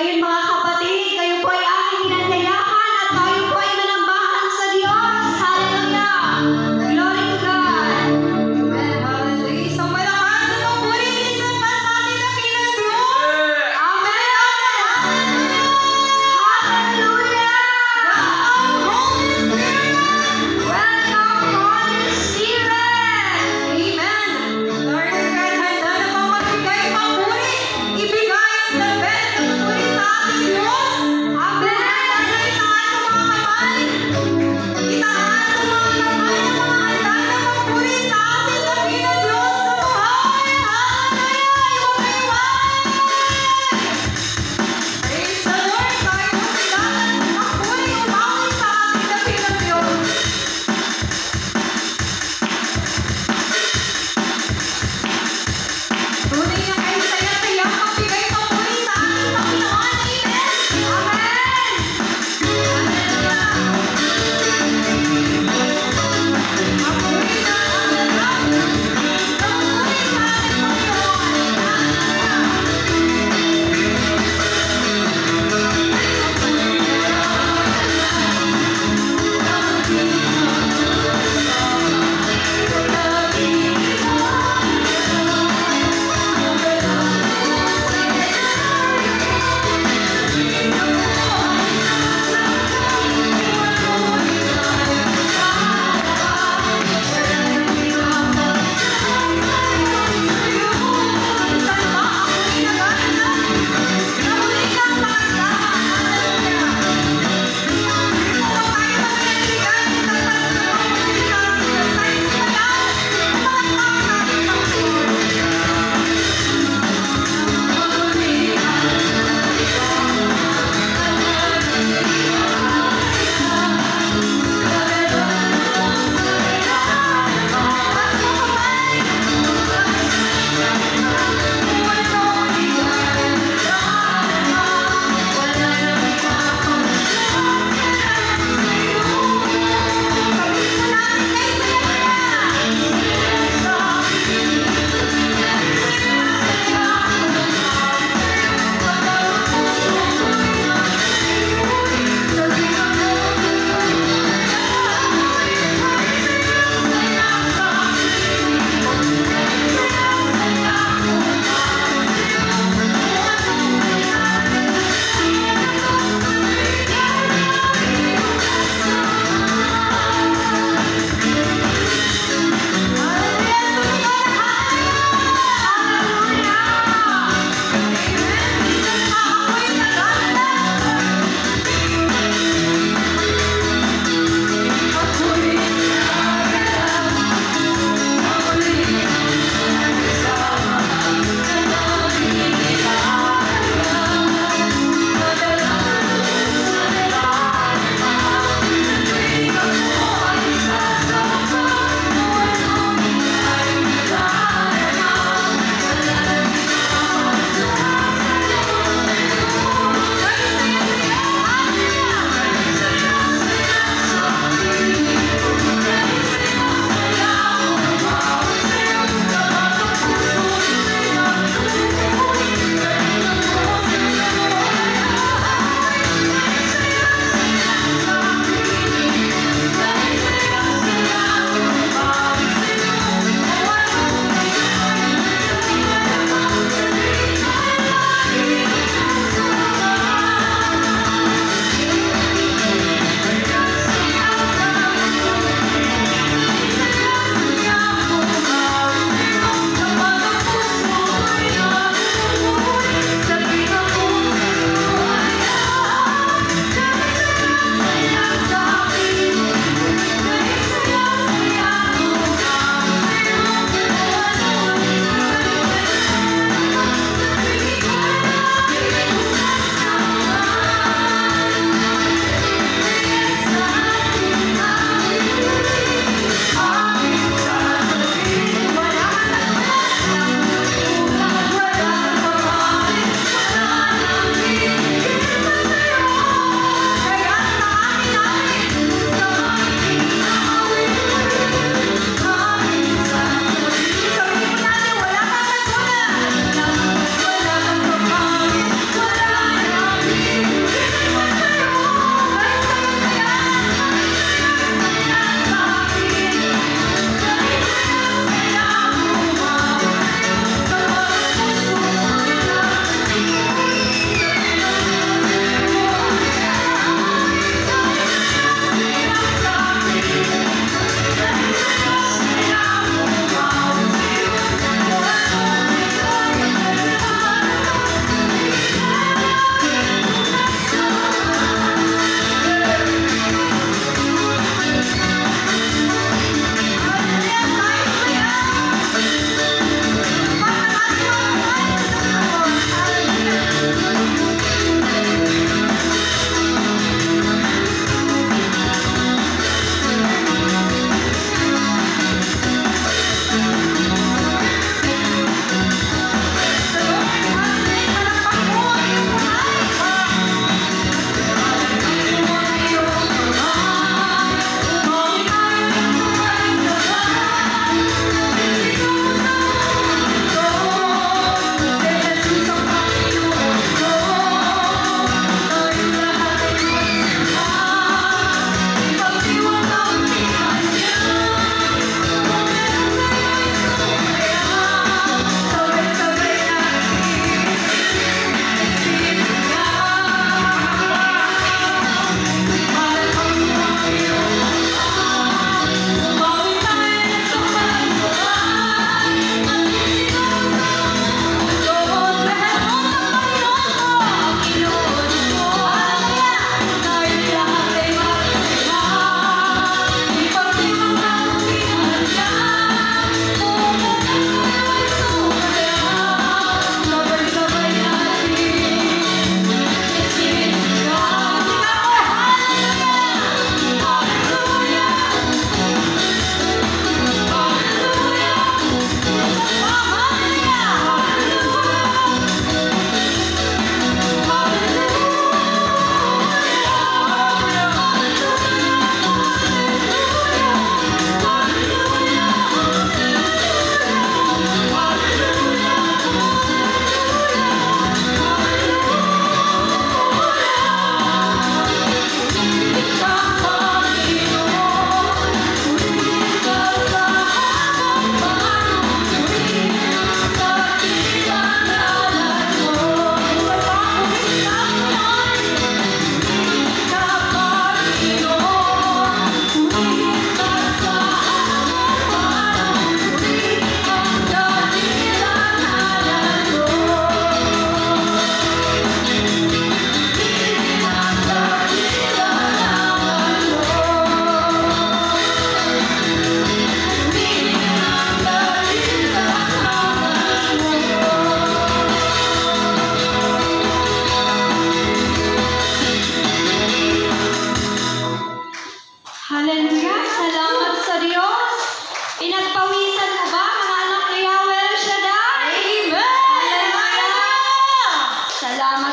Ngayon mga kapatid, kayo po ay aking inanyayahan at tayo po ay manambahan sa Diyos. Hallelujah! Glory to God! Amen. Hallelujah. So malakas na papuri minsan pa sa ating dakilang Diyos. Amen! Hallelujah! Welcome, Holy Spirit! Amen! Lord God, handa na pang magbigay papuri. Ibigay ang the best na papuri sa ating Diyos.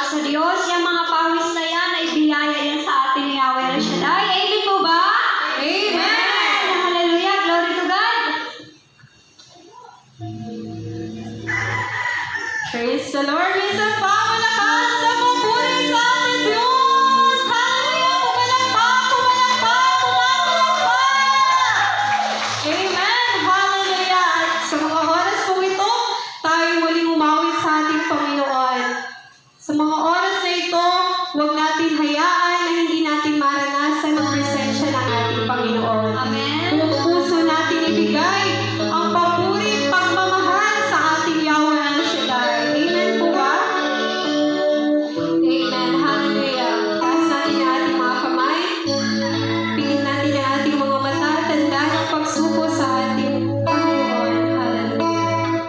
sa Diyos. Yung mga pawis na yan ay biyaya yan sa ating ni Yahweh El Shaddai. Amen po ba? Amen! Hallelujah! Glory to God! Praise the Lord! Minsan pa, malakas sa papuri sa ating Diyos! Hallelujah! Pumalakpak! Pumalakpak! Pumalakpak! Amen! Hallelujah! At sa mga oras po ito, tayo muling umawit sa ating Panginoon. Sa mga oras na ito, huwag natin hayaan na hindi natin maranasan ang presensya ng ating Panginoon. Amen! Buong puso natin ibigay ang papuri, pagmamahal sa ating Yahweh El Shaddai. Amen po ba? Amen. Hallelujah. Taas natin ang ating mga kamay. Pingin natin ang ating mga mata. Tanda ng pagsuko sa ating Panginoon. Hallelujah.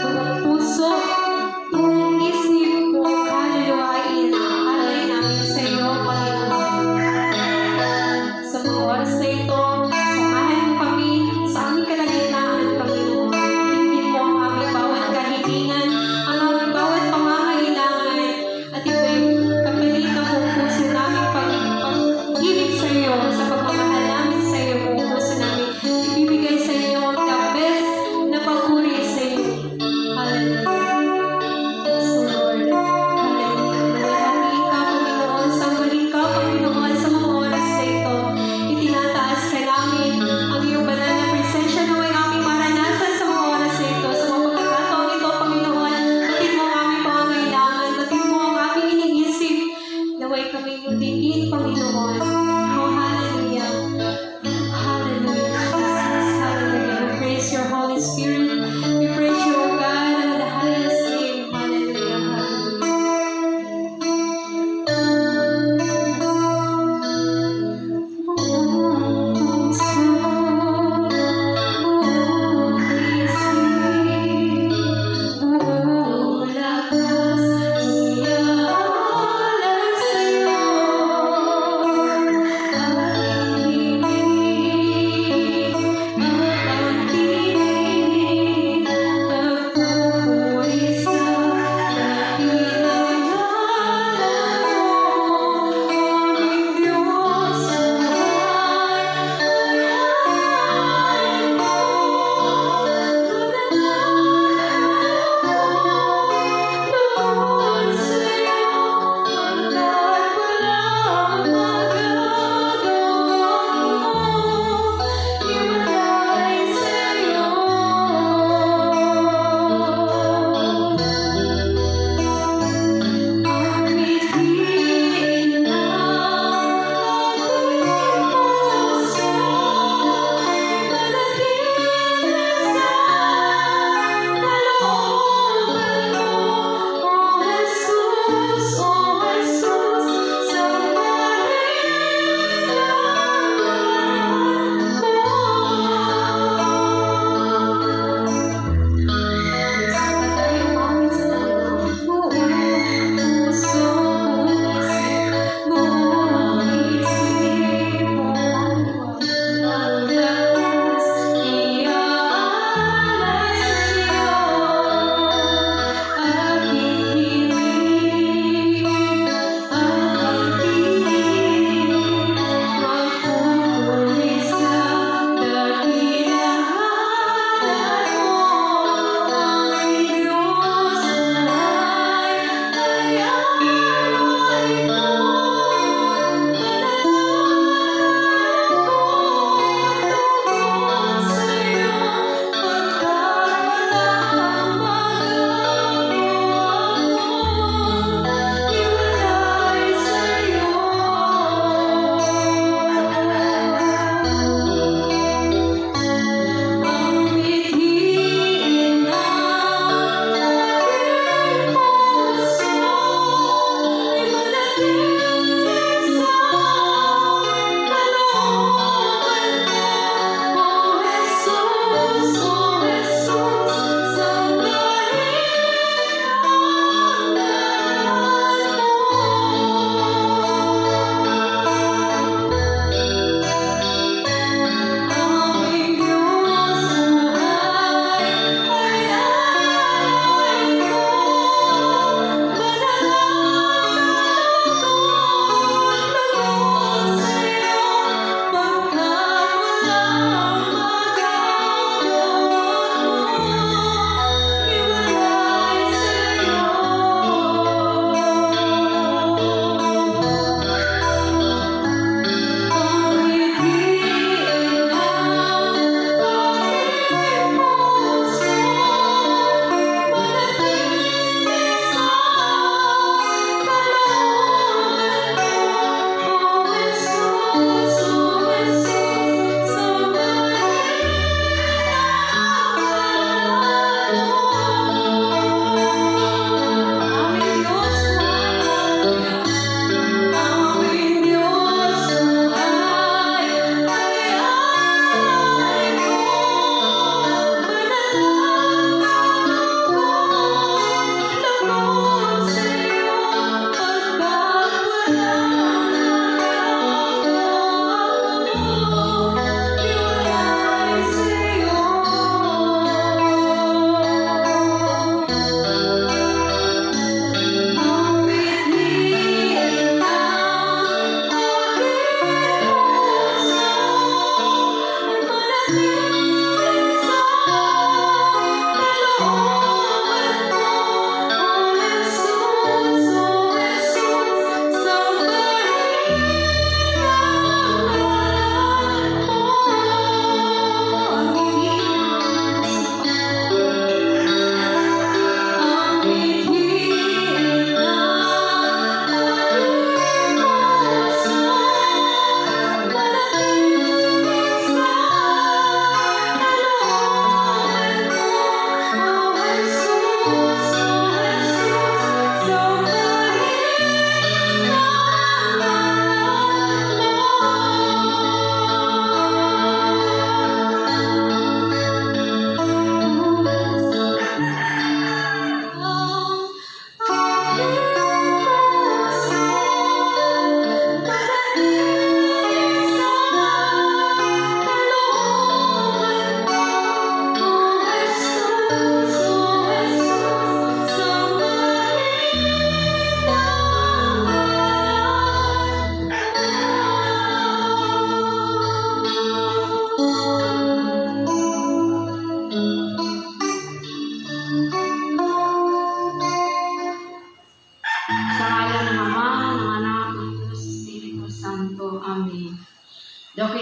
Buong puso, buong isip,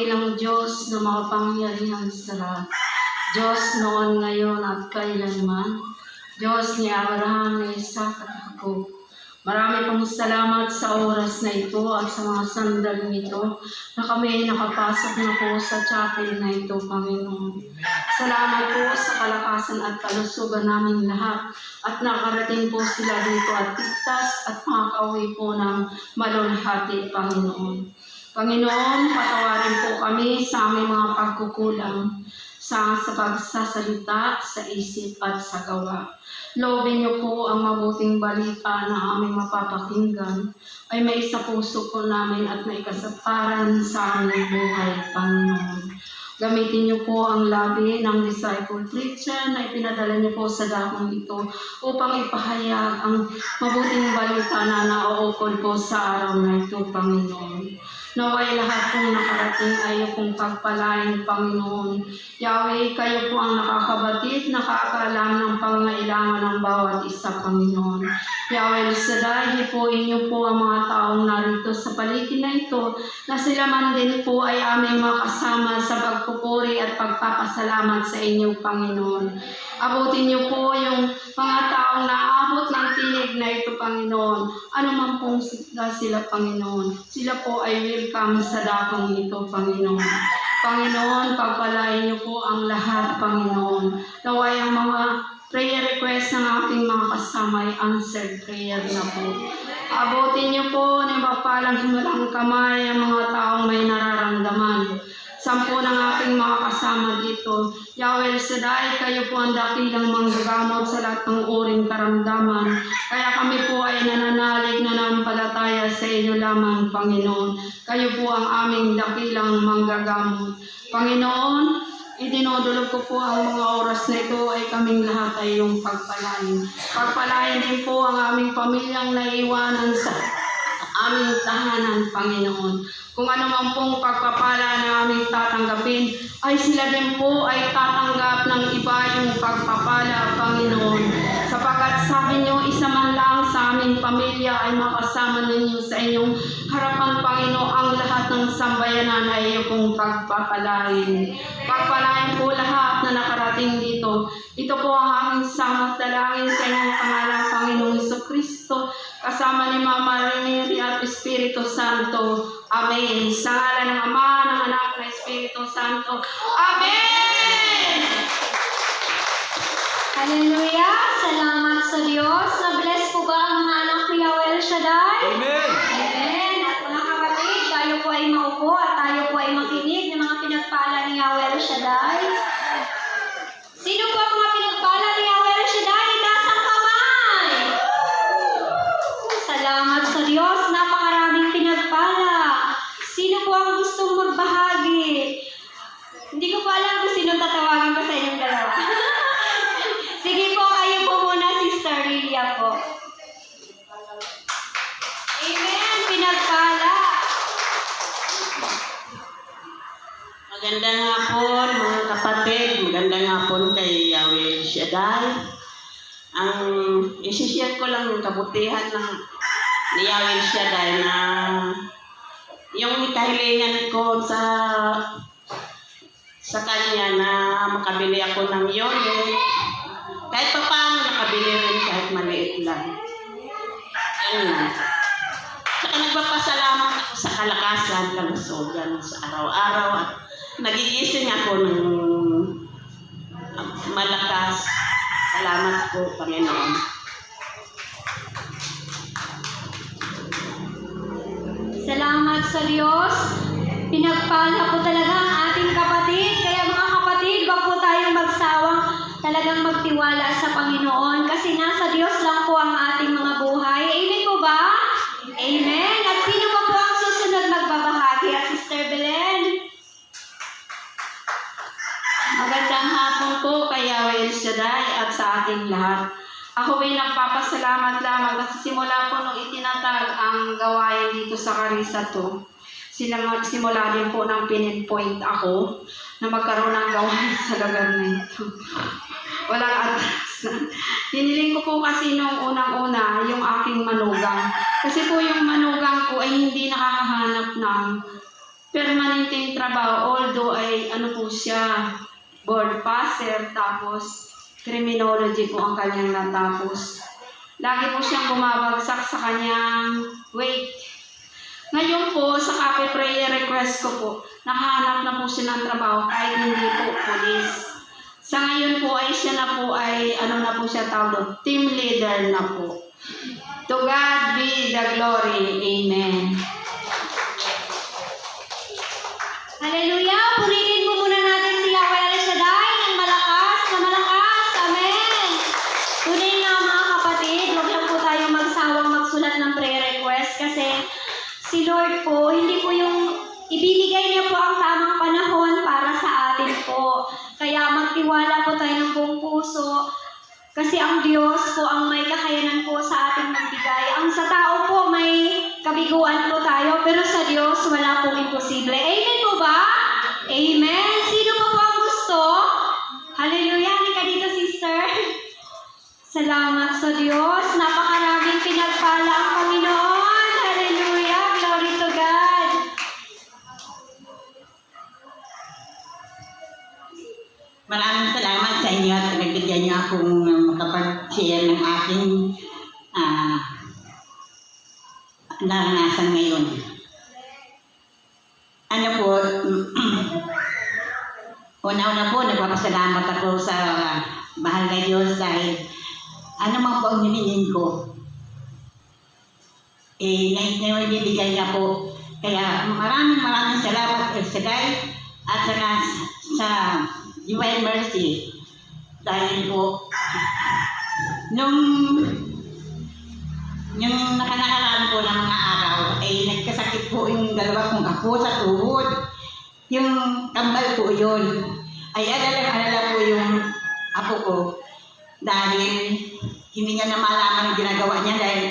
dakilang Diyos na makapangyarihan sa lahat. Diyos noon, ngayon at kailanman. Diyos ni Abraham, ni Isaac at Jacob. Marami pong salamat sa oras na ito at sa mga sandaling ito na kami nakapasok na po sa chapel na ito, Panginoon. Salamat po sa kalakasan at kalusugan namin lahat at nakarating po sila dito at tigtas at makakauwi po ng malulhati, Panginoon. Panginoon, patawarin po kami sa aming mga pagkukulang sa pagsasalita, sa isip at sa gawa. Loobin niyo po ang mabuting balita na aming mapapakinggan ay may sa puso po namin at may kasaparan sa aming buhay, Panginoon. Gamitin niyo po ang labi ng disciple preacher na ipinadala niyo po sa dakong ito upang ipahayag ang mabuting balita na nauukol po sa araw na ito, Panginoon. Naway lahat pong nakarating ay iyong pagpalain, Panginoon. Yahweh, kayo po ang nakakabatid, nakakaalam ng pangailangan ng bawat isa, Panginoon. Yahweh, Shaddai, hipuin niyo po ang mga taong narito sa paligid na ito, na sila man din po ay aming makasama sa pagpupuri at pagpapasalamat sa inyo, Panginoon. Abutin niyo po yung mga taong naabot ng tinig na ito, Panginoon. Ano man pong sila, Panginoon. Sila po ay welcome sa dakong ito, Panginoon. Panginoon, pagpalain niyo po ang lahat, Panginoon. Naway ang mga prayer request ng ating mga kasama ay answered prayer na po. Abutin niyo po ng mapalang himalang kamay ang mga taong may nararamdaman. 10 ng aking mga kasama dito. Yahweh Shaddai, kayo po ang dakilang manggagamot sa lahat ng uring karamdaman. Kaya kami po ay nananalig na nampalataya sa inyo lamang, Panginoon. Kayo po ang aming dakilang manggagamot. Panginoon, idinudulog ko po ang mga oras na ito ay kaming lahat ay iyong pagpalain. Pagpalain din po ang aming pamilyang naiwanan sa aming tahanan, Panginoon. Kung ano man pong pagpapala na aming tatanggapin, ay sila din po ay tatanggap ng iba yung pagpapala, Panginoon. Sapagkat sabi niyo, isa man lang sa aming pamilya ay makasama ninyo sa inyong harapan, Panginoon, ang lahat ng sambayanan ay iyong pagpapalain. Pagpalain po lahat na nakarating dito. Ito po ang aming samot dalangin sa inyong pangalan, Panginoong Jesucristo, kasama ni Mama Mary at Espiritu Santo. Amen. Sa ngalan ng Ama, ng Anak, ng Espiritu Santo. Amen! Hallelujah! Salamat sa Diyos. Na-bless po ba ang mga anak ni Yahweh Shaddai? Amen! Amen. At mga kapatid, tayo po ay maupo at tayo po ay makinig ng mga pinagpala ni Yahweh Shaddai. Sino po ang mga pinagpala ni Yahweh Shaddai? Itaas ang kamay! Salamat sa Diyos. Napakaraming pinagpala. Sino po ang gustong magbahagi? Hindi ko pa alam kung sino tatawagin ko sa inyong dalawa. Sige po, kayo po muna, Sister Lilia po. Amen. Pinagpala. Magandang hapon mga kapatid, magandang hapon kay Yahweh Shaddai. Ang isi-share ko lang yung kabutihan ni Yahweh Shaddai na yung kahilingan ko sa kanya na makabili ako ng yogurt. Kahit pa paano nakabili rin kahit maliit lang. Yan lang. Saka nagpapasalamat ako sa kalakasan, kalusugan sa araw-araw at nagigising ako ng malakas. Salamat po, Panginoon. Salamat sa Diyos. Pinagpala po talaga ang ating kapatid. Kaya mga kapatid, wag po tayong magsawang talagang magtiwala sa Panginoon kasi nasa Diyos lang po ang ating mga buhay. Amen po ba? Amen. At sino pa po ang susunod magbabahagi? At Sister Belen? Magandang hapon po kay Yahweh Shaddai at sa ating lahat. Ako ay nagpapasalamat lamang kasi simula po nung itinatag ang gawain dito sa Carissa to. Simula din po nang pinpoint ako na magkaroon ng gawain sa lugar na ito. Walang atrasan. Hiniling ko po kasi nung unang-una yung aking manugang. Kasi po yung manugang ko ay hindi nakakahanap ng permanenteng trabaho, although ay ano po siya, board passer, tapos criminology po ang kanyang natapos. Lagi po siyang bumabagsak sa kanyang weight. Ngayon po, sa copy prayer request ko po, nakahanap na po siya ng trabaho kahit hindi po police. Sa ngayon po ay siya na po ay, ano na po siya tawag, team leader na po. To God be the glory. Amen. Hallelujah! Purihin po muna natin si Yahweh El Shaddai ng malakas na malakas. Amen! Tunay nga mga kapatid, huwag lang po tayo magsawang magsulat ng prayer request kasi si Lord po, hindi po yung ibibigay niya po ang tamang panahon para sa atin po. Kaya magtiwala po tayo ng buong puso kasi ang Diyos po ang may kakayanan po sa ating magbigay. Ang sa tao po may kabiguan po tayo, pero sa Diyos wala pong imposible. Amen po ba? Amen. Sino po ang gusto? Hallelujah. Halika dito, sister. Salamat sa Diyos. Napakaraming pinagpala ang Panginoon. Hallelujah. Glory to God. Maraming salamat sa inyo at nagbigyan niyo akong makapag-share ng aking naranasan ngayon. Ano po, una-una po, nagpapasalamat ako sa mahal na Diyos dahil ano man po ang hiningin ko, ngayon ibibigay na po. Kaya maraming salamat El Shaddai at saka sa Divine Mercy dahil po nung nakaraan po ng mga araw ay nagkasakit po yung dalawa kong apo sa tuhod. Yung kambal po yun ay alala po yung apo ko dahil hindi niya na malaman ang ginagawa niya dahil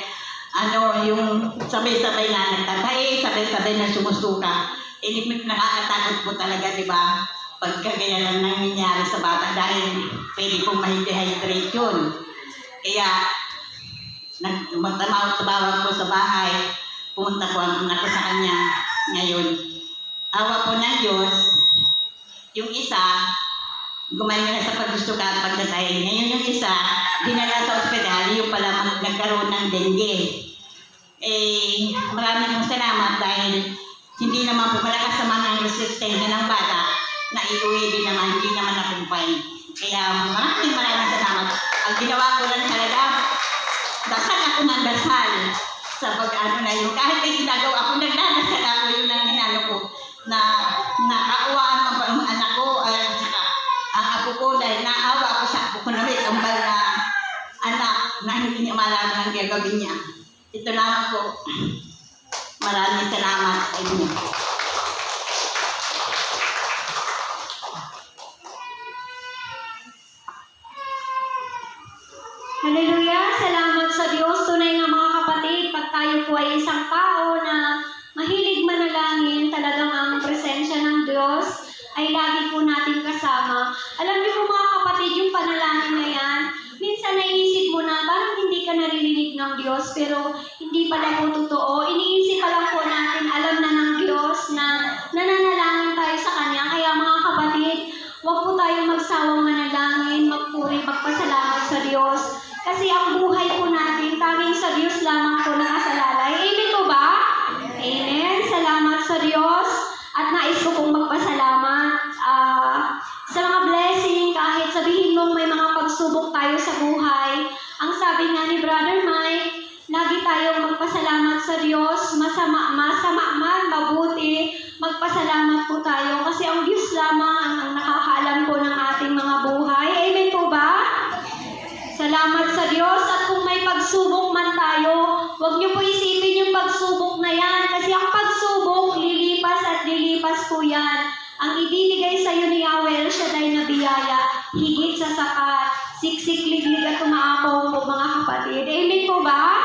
yung sabay-sabay na nagtatay, sabay-sabay na sumusuka. Nakakatakot po talaga, di ba? Pagka ganyan lang nangyayari sa bata dahil pwede pong ma-dehydrate yun. Kaya, tumawag ko sa bahay, pumunta ko ako sa kanya ngayon. Awa po ng Diyos, yung isa, gumaling na sa paggusto ka at pagdatay. Ngayon yung isa, dinala sa ospital, yung pala nagkaroon ng dengue. Maraming salamat dahil hindi naman po malakas naman ang resistensya ng bata na iuwi din naman, hindi naman nakumpay. Kaya maraming salamat. Ang ginawa ko lang talaga, dasal ako ng dasal sa pag-ano na yun. Kahit may ginagawa ako, nagdadasal ako yun ang hinalo ko na nakaawaan ang anak ko at saka ang apo ko dahil naawa ako sa apo ko na may kambal na anak na hindi niya malaman ang gagawin niya. Ito lang po. Maraming salamat sa inyo. Hallelujah! Salamat sa Diyos. Tunay nga mga kapatid, pag tayo po ay isang tao na mahilig manalangin, talagang ang presensya ng Diyos ay lagi po natin kasama. Alam niyo po mga kapatid, yung panalangin na yan, minsan naisip mo na parang hindi ka naririnig ng Diyos, pero hindi pala po totoo. Iniisip pa lang po natin, alam na ng Diyos na nananalangin tayo sa Kanya. Kaya mga kapatid, huwag po tayong magsawang manalangin, magpuri, magpasalamat sa Diyos. Kasi ang buhay po natin, tanging sa Diyos lamang po nakasalalay. Amen po ba? Amen. Salamat sa Diyos. At nais ko pong magpasalamat sa mga blessing, kahit sabihin mong may mga pagsubok tayo sa buhay. Ang sabi nga ni Brother Mike, lagi tayong magpasalamat sa Diyos, masama man, mabuti, magpasalamat po tayo kasi ang Diyos lamang ang nakakaalam po ng ating mga buhay. Amen po ba? Salamat sa Diyos. At kung may pagsubok man tayo, huwag niyo po isipin yung pagsubok na yan kasi ang pagsubok, lilipas at lilipas po yan. Ang ibibigay sa iyo ni Yahweh El Shaddai na biyaya, higit sa sapat, siksik, liglig at umaapaw po mga kapatid. Amen po ba?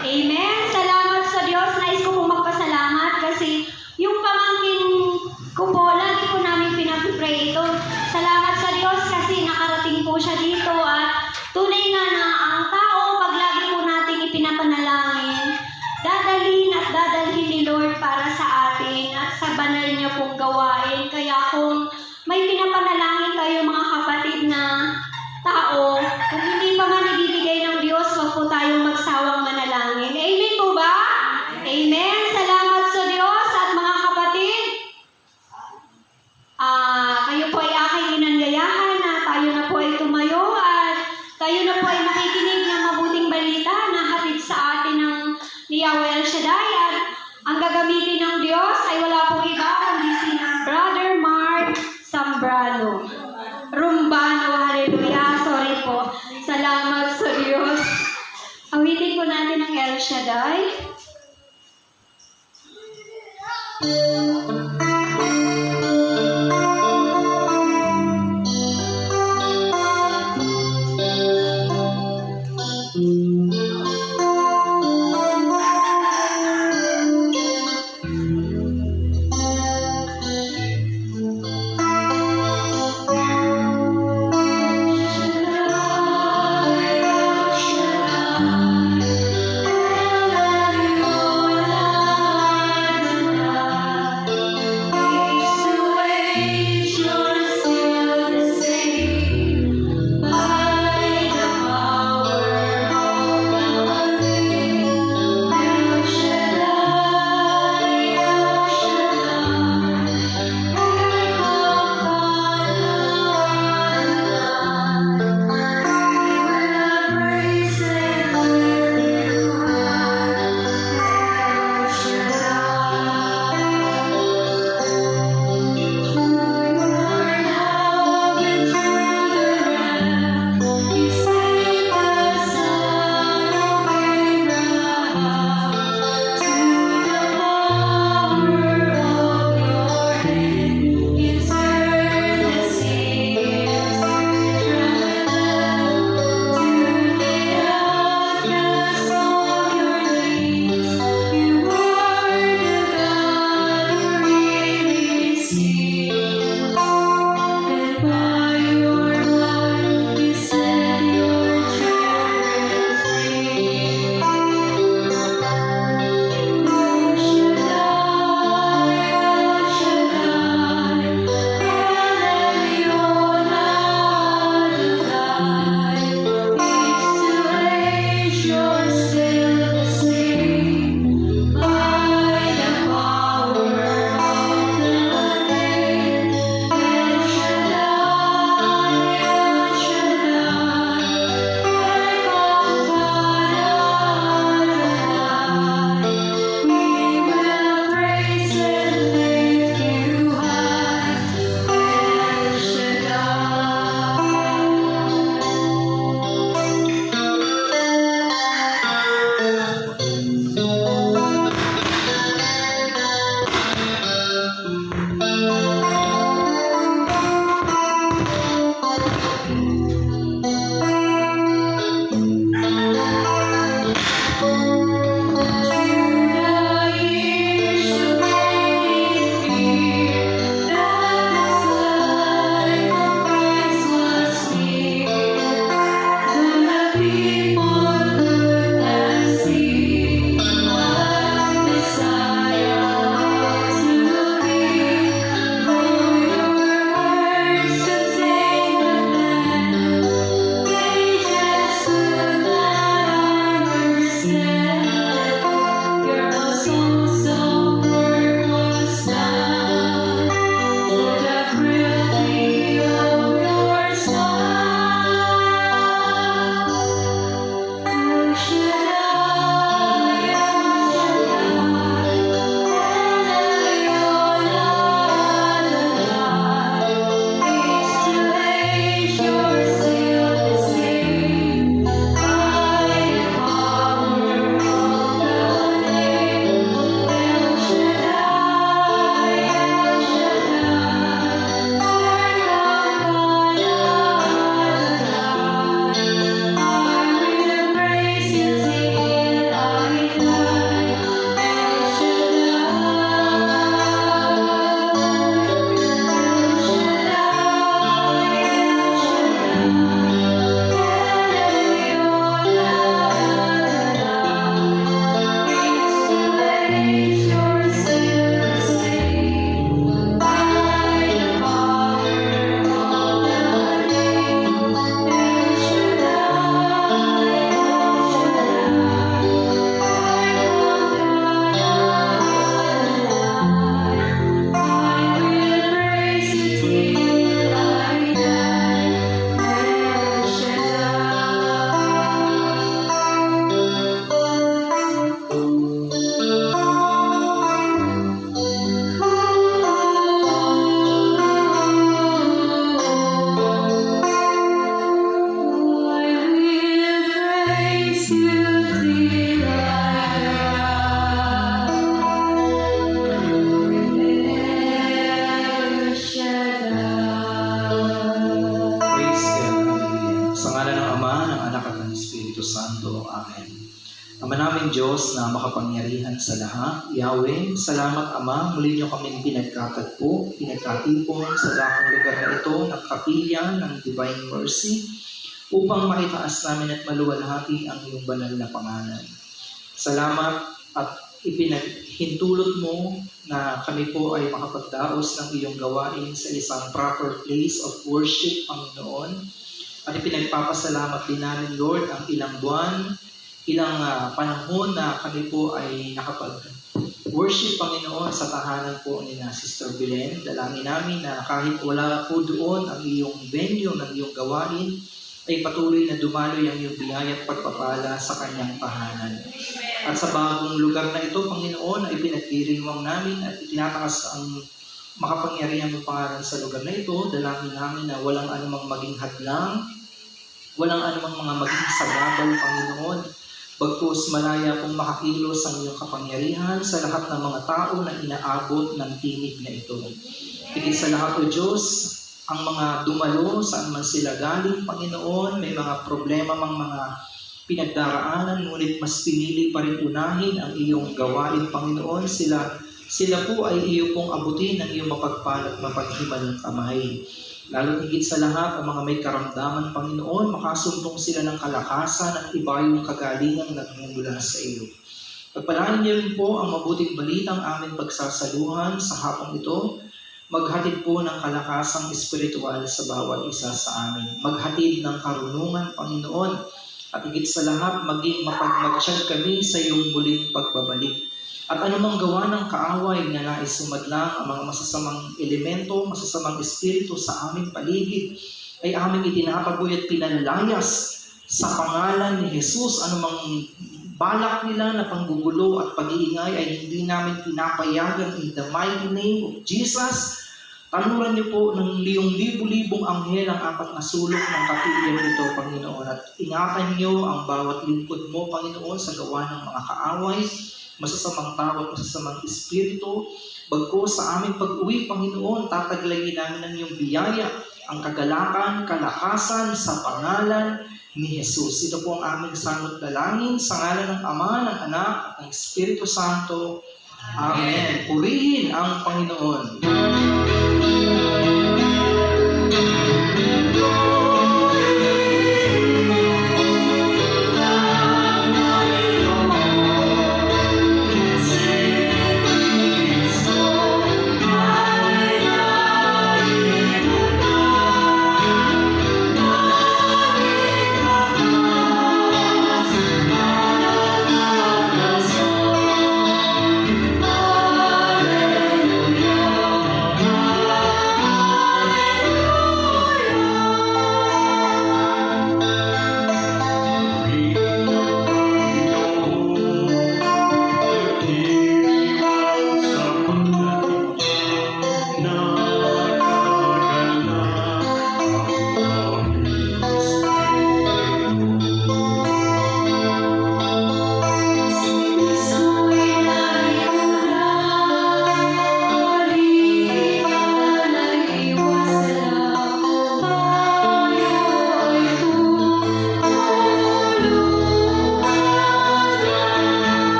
Amen. Salamat sa Diyos. Nais ko pong magpasalamat kasi yung pamangkin ko po, lagi po namin pinag-pray ito. Salamat sa Diyos kasi nakarating po siya dito at tunay nga na ang tao, pag lagi po natin ipinapanalangin, dadalhin at dadalhin ni Lord para sa atin at sa banal niya tayong magsawang manalangin. Amen po ba? Amen. Salamat sa Diyos at mga kapatid. Kayo po ay aking inanyayahan na tayo na po ay tumayo at tayo na po ay makikinig ng mabuting balita na hatid sa atin ng ni Yahweh El Shaddai at ang gagamitin ng Diyos ay wala pong iba kundi si Brother Mark Zambrano. Rumbano, hallelujah. Sorry po. Salamat sa Diyos. Awitin po natin ang El Shaddai. Amen. Ama namin Diyos na makapangyarihan sa lahat, Yahweh, salamat Ama, muli niyo kami pinagkatagpo, pinagkatipon sa dakong lugar na ito ng kapilya ng Divine Mercy upang maitaas namin at maluwalhati ang iyong banal na pangalan. Salamat at ipinaghintulot mo na kami po ay makapagdaos ng iyong gawain sa isang proper place of worship, Panginoon. At ipinagpapasalamat din namin, Lord, ang ilang buwan, ilang panahon na kami po ay nakapag-worship, Panginoon, sa tahanan po ni na Sister Belen. Dalangin namin na kahit wala po doon ang iyong venue ng iyong gawain, ay patuloy na dumaloy ang iyong biyaya at pagpapala sa kanyang tahanan. At sa bagong lugar na ito, Panginoon, ay pinagdiriwang namin at itinatakas ang makapangyarihan ng pangalan sa lugar na ito. Dalangin namin na walang anumang maging hadlang, walang anumang mga maging sagabal, Panginoon. Bagkus malaya kung makakilos ang iyong kapangyarihan sa lahat ng mga tao na inaabot ng tinig na ito. Higit sa lahat, O Diyos, ang mga dumalo, saan man sila galing, Panginoon, may mga problema mang mga pinagdaraanan, ngunit mas pinili pa rin unahin ang iyong gawain, Panginoon. Sila po ay iyo pong abutin ng iyong mapagpalat mapaghimalang kamay. Lalo higit sa lahat, ang mga may karamdaman, Panginoon, makasuntong sila ng kalakasan at ibayong kagalingang nagmumula sa iyo. Pagpalain niyo rin po ang mabuting balitang aming pagsasaluhan sa hapong ito. Maghatid po ng kalakasang espiritual sa bawat isa sa amin. Maghatid ng karunungan, Panginoon, at higit sa lahat, maging mapagmatsyag kami sa iyong muling pagbabalik. At anumang gawa ng kaaway na nais sumadlang ang mga masasamang elemento, masasamang espiritu sa aming paligid, ay aming itinataboy at pinalayas sa pangalan ni Jesus. Anumang balak nila na panggugulo at pag-iingay ay hindi namin pinapayagan in the mighty name of Jesus. Taluran niyo po ng libo-libong anghel ang apat na sulok ng kapilya nito, Panginoon. At ingatan niyo ang bawat lingkod mo, Panginoon, sa gawa ng mga kaaway, masasamang tao at masasamang espiritu. Bagkus sa aming pag-uwi, Panginoon, tataglayin namin ng iyong biyaya, ang kagalakan, kalakasan sa pangalan ni Jesus. Ito po ang aming sangot dalangin sa ngalan ng Ama, ng Anak, at ng Espiritu Santo. Amen. Purihin ang Panginoon.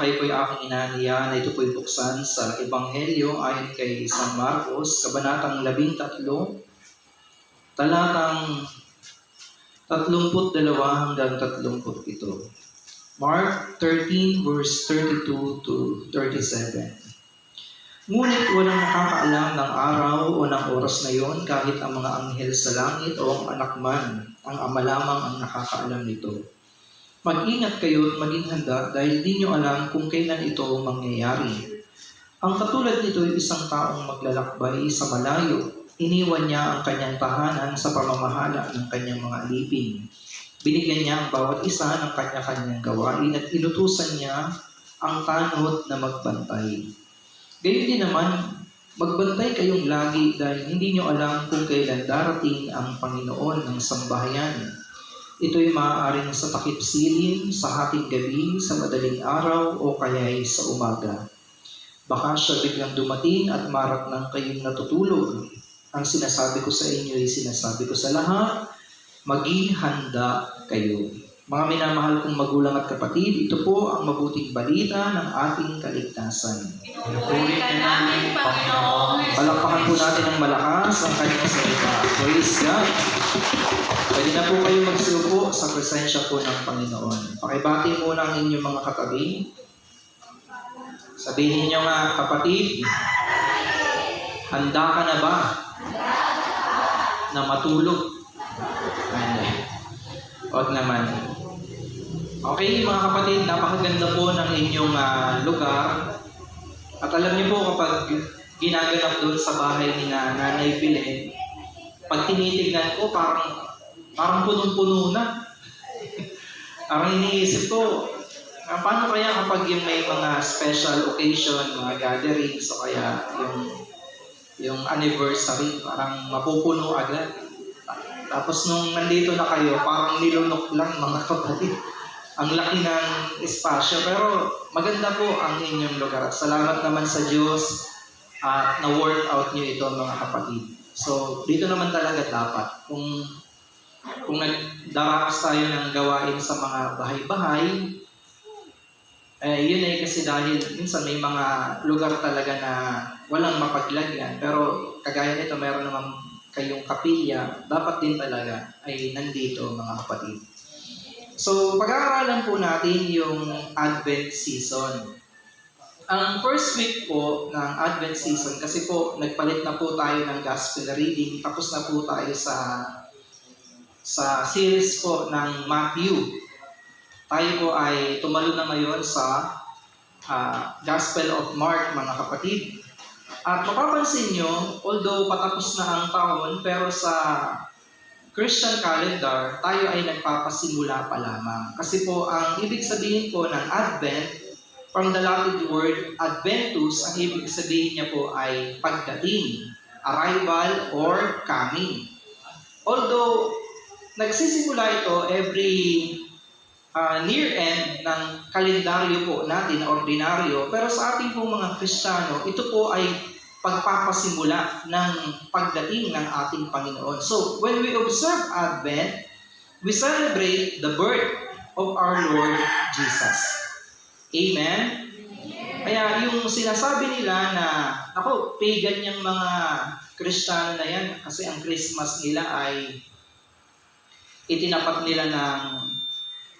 kayo po'y aking inaniya na ito po'y buksan sa Ebanghelyo ayon kay San Marcos, Kabanatang 13, talatang 32 hanggang 37. Mark 13 verse 32 to 37. Ngunit walang nakakaalam ng araw o ng oras na iyon kahit ang mga anghel sa langit o ang anak man, ang ama lamang ang nakakaalam nito. Mag-ingat kayo at maging handa dahil di nyo alam kung kailan ito mangyayari. Ang katulad nito ay isang taong maglalakbay sa malayo. Iniwan niya ang kanyang tahanan sa pamamahala ng kanyang mga alipin. Binigyan niya ang bawat isa ng kanya-kanyang gawain at inutusan niya ang tanod na magbantay. Gayon din naman, magbantay kayong lagi dahil hindi nyo alam kung kailan darating ang Panginoon ng sambahayan. Ito'y maaaring sa takip silim, sa hating gabi, sa madaling araw o kaya'y sa umaga. Baka siya biglang dumating at marat ng kayong natutulog. Ang sinasabi ko sa inyo ay sinasabi ko sa lahat, maging handa kayo. Mga minamahal kong magulang at kapatid, ito po ang mabuting balita ng ating kaligtasan. Pinupuri ka namin, Panginoon. Palakpakan po natin ng malakas ang kanyang salita. Praise God! Pwede na po kayo magsiupo sa presensya po ng Panginoon. Pakibati muna ang inyong mga katabi. Sabihin niyo nga, kapatid, handa ka na ba na matulog? Huwag naman. Okay, mga kapatid, napakaganda po ng inyong lugar. At alam niyo po kapag ginaganap doon sa bahay ni Nanay Belen, pag tinitignan ko, parang punong-puno na. Parang iniisip ko, paano kaya kapag yung may mga special occasion, mga gatherings, o kaya yung anniversary, parang mapupuno agad. Tapos nung nandito na kayo, parang nilunok lang mga kapatid. Ang laki ng espasyo, pero maganda po ang inyong lugar. Salamat naman sa Diyos at na-work out niyo ito mga kapatid. So, dito naman talaga dapat. Kung nagdaraos tayo ng gawain sa mga bahay-bahay, yun ay kasi dahil minsan may mga lugar talaga na walang mapaglagyan. Pero kagaya nito, meron naman kayong kapilya, dapat din talaga ay nandito mga kapatid. So, pag-aaralan po natin yung Advent season. Ang first week po ng Advent season, kasi po nagpalit na po tayo ng Gospel reading, tapos na po tayo sa series po ng Matthew. Tayo po ay tumalo na ngayon sa Gospel of Mark, mga kapatid. At mapapansin nyo, although patapos na ang taon, pero sa Christian calendar, tayo ay nagpapasimula pa lamang. Kasi po, ang ibig sabihin po ng Advent, from the Latin word Adventus, ang ibig sabihin niya po ay pagdating, arrival, or coming. Although, nagsisimula ito every near end ng kalendaryo po natin, ordinaryo, pero sa ating po mga Kristiyano, ito po ay pagpapasimula ng pagdating ng ating Panginoon. So, when we observe Advent, we celebrate the birth of our Lord Jesus. Amen? Kaya yung sinasabi nila na, ako, pagan yung mga Kristiyano na yan, kasi ang Christmas nila ay itinapat nila ng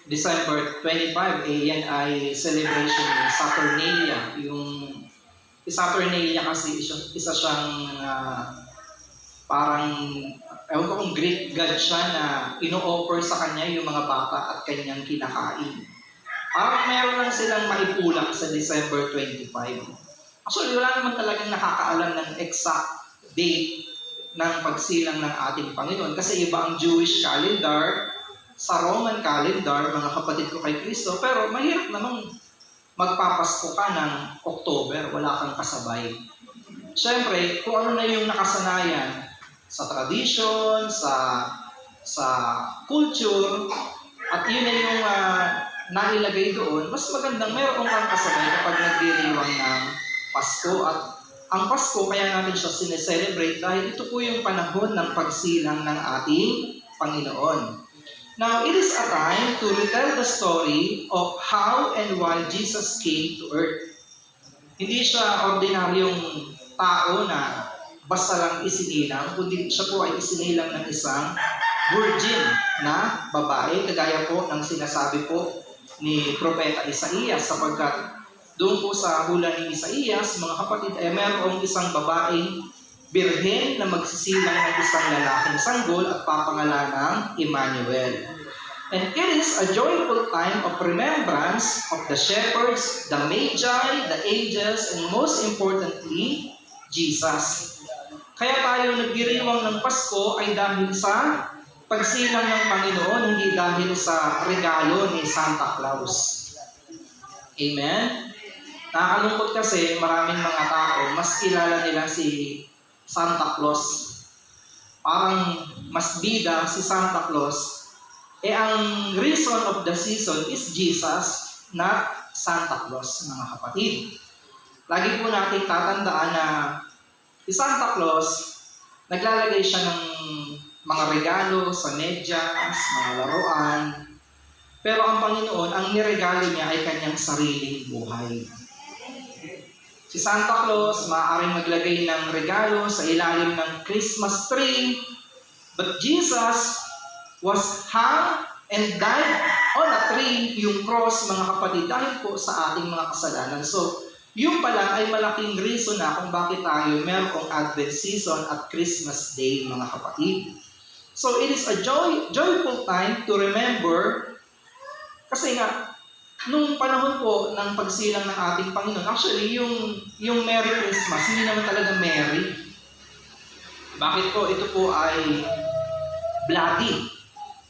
December 25, yan ay celebration ng Saturnalia. Yung Saturnalia kasi isa siyang parang, ewan ko kung Greek god siya na ino-offer sa kanya yung mga bata at kanyang kinakain. Parang meron lang silang maipulak sa December 25. Actually, wala naman talagang nakakaalam ng exact date ng pagsilang ng ating Panginoon. Kasi iba ang Jewish calendar, sa Roman calendar, mga kapatid ko kay Kristo, pero mahirap namang magpapasko ka ng October, wala kang kasabay. Siyempre, kung ano na yung nakasanayan sa tradition, sa culture, at yun na yung nailagay doon, mas magandang meron kang kasabay kapag nagdiriwang ng Pasko. At ang Pasko, kaya natin siya sineselebrate dahil ito po yung panahon ng pagsilang ng ating Panginoon. Now, it is a time to retell the story of how and why Jesus came to earth. Hindi siya ordinaryong tao na basta lang isinilang, kundi siya po ay isinilang ng isang virgin na babae, kagaya po ng sinasabi po ni Propeta Isaías, sapagkat doon po sa hula ni Isaías, mga kapatid, ay mayroong isang babaeng birhen na magsisilang ng isang lalaking sanggol at papangalan ng Emmanuel. And it is a joyful time of remembrance of the shepherds, the magi, the angels, and most importantly, Jesus. Kaya tayo nagdiriwang ng Pasko ay dahil sa pagsilang ng Panginoon, hindi dahil sa regalo ni Santa Claus. Amen? Nakakalungkot kasi maraming mga tao, mas kilala nila si Santa Claus. Parang mas bida si Santa Claus. Ang reason of the season is Jesus, not Santa Claus, mga kapatid. Lagi po natin tatandaan na si Santa Claus, naglalagay siya ng mga regalo sa medyas, mga laruan. Pero ang Panginoon, ang niregalo niya ay kanyang sariling buhay. Si Santa Claus, maaaring maglagay ng regalo sa ilalim ng Christmas tree. But Jesus was hung and died on a tree, yung cross, mga kapatid, dahil po sa ating mga kasalanan. So, yung pala ay malaking reason na kung bakit tayo merong Advent season at Christmas Day, mga kapatid. So, it is a joyful time to remember, kasi nga, nung panahon po ng pagsilang ng ating Panginoon, actually, yung Merry Christmas, hindi naman talaga merry. Bakit po? Ito po ay bloody.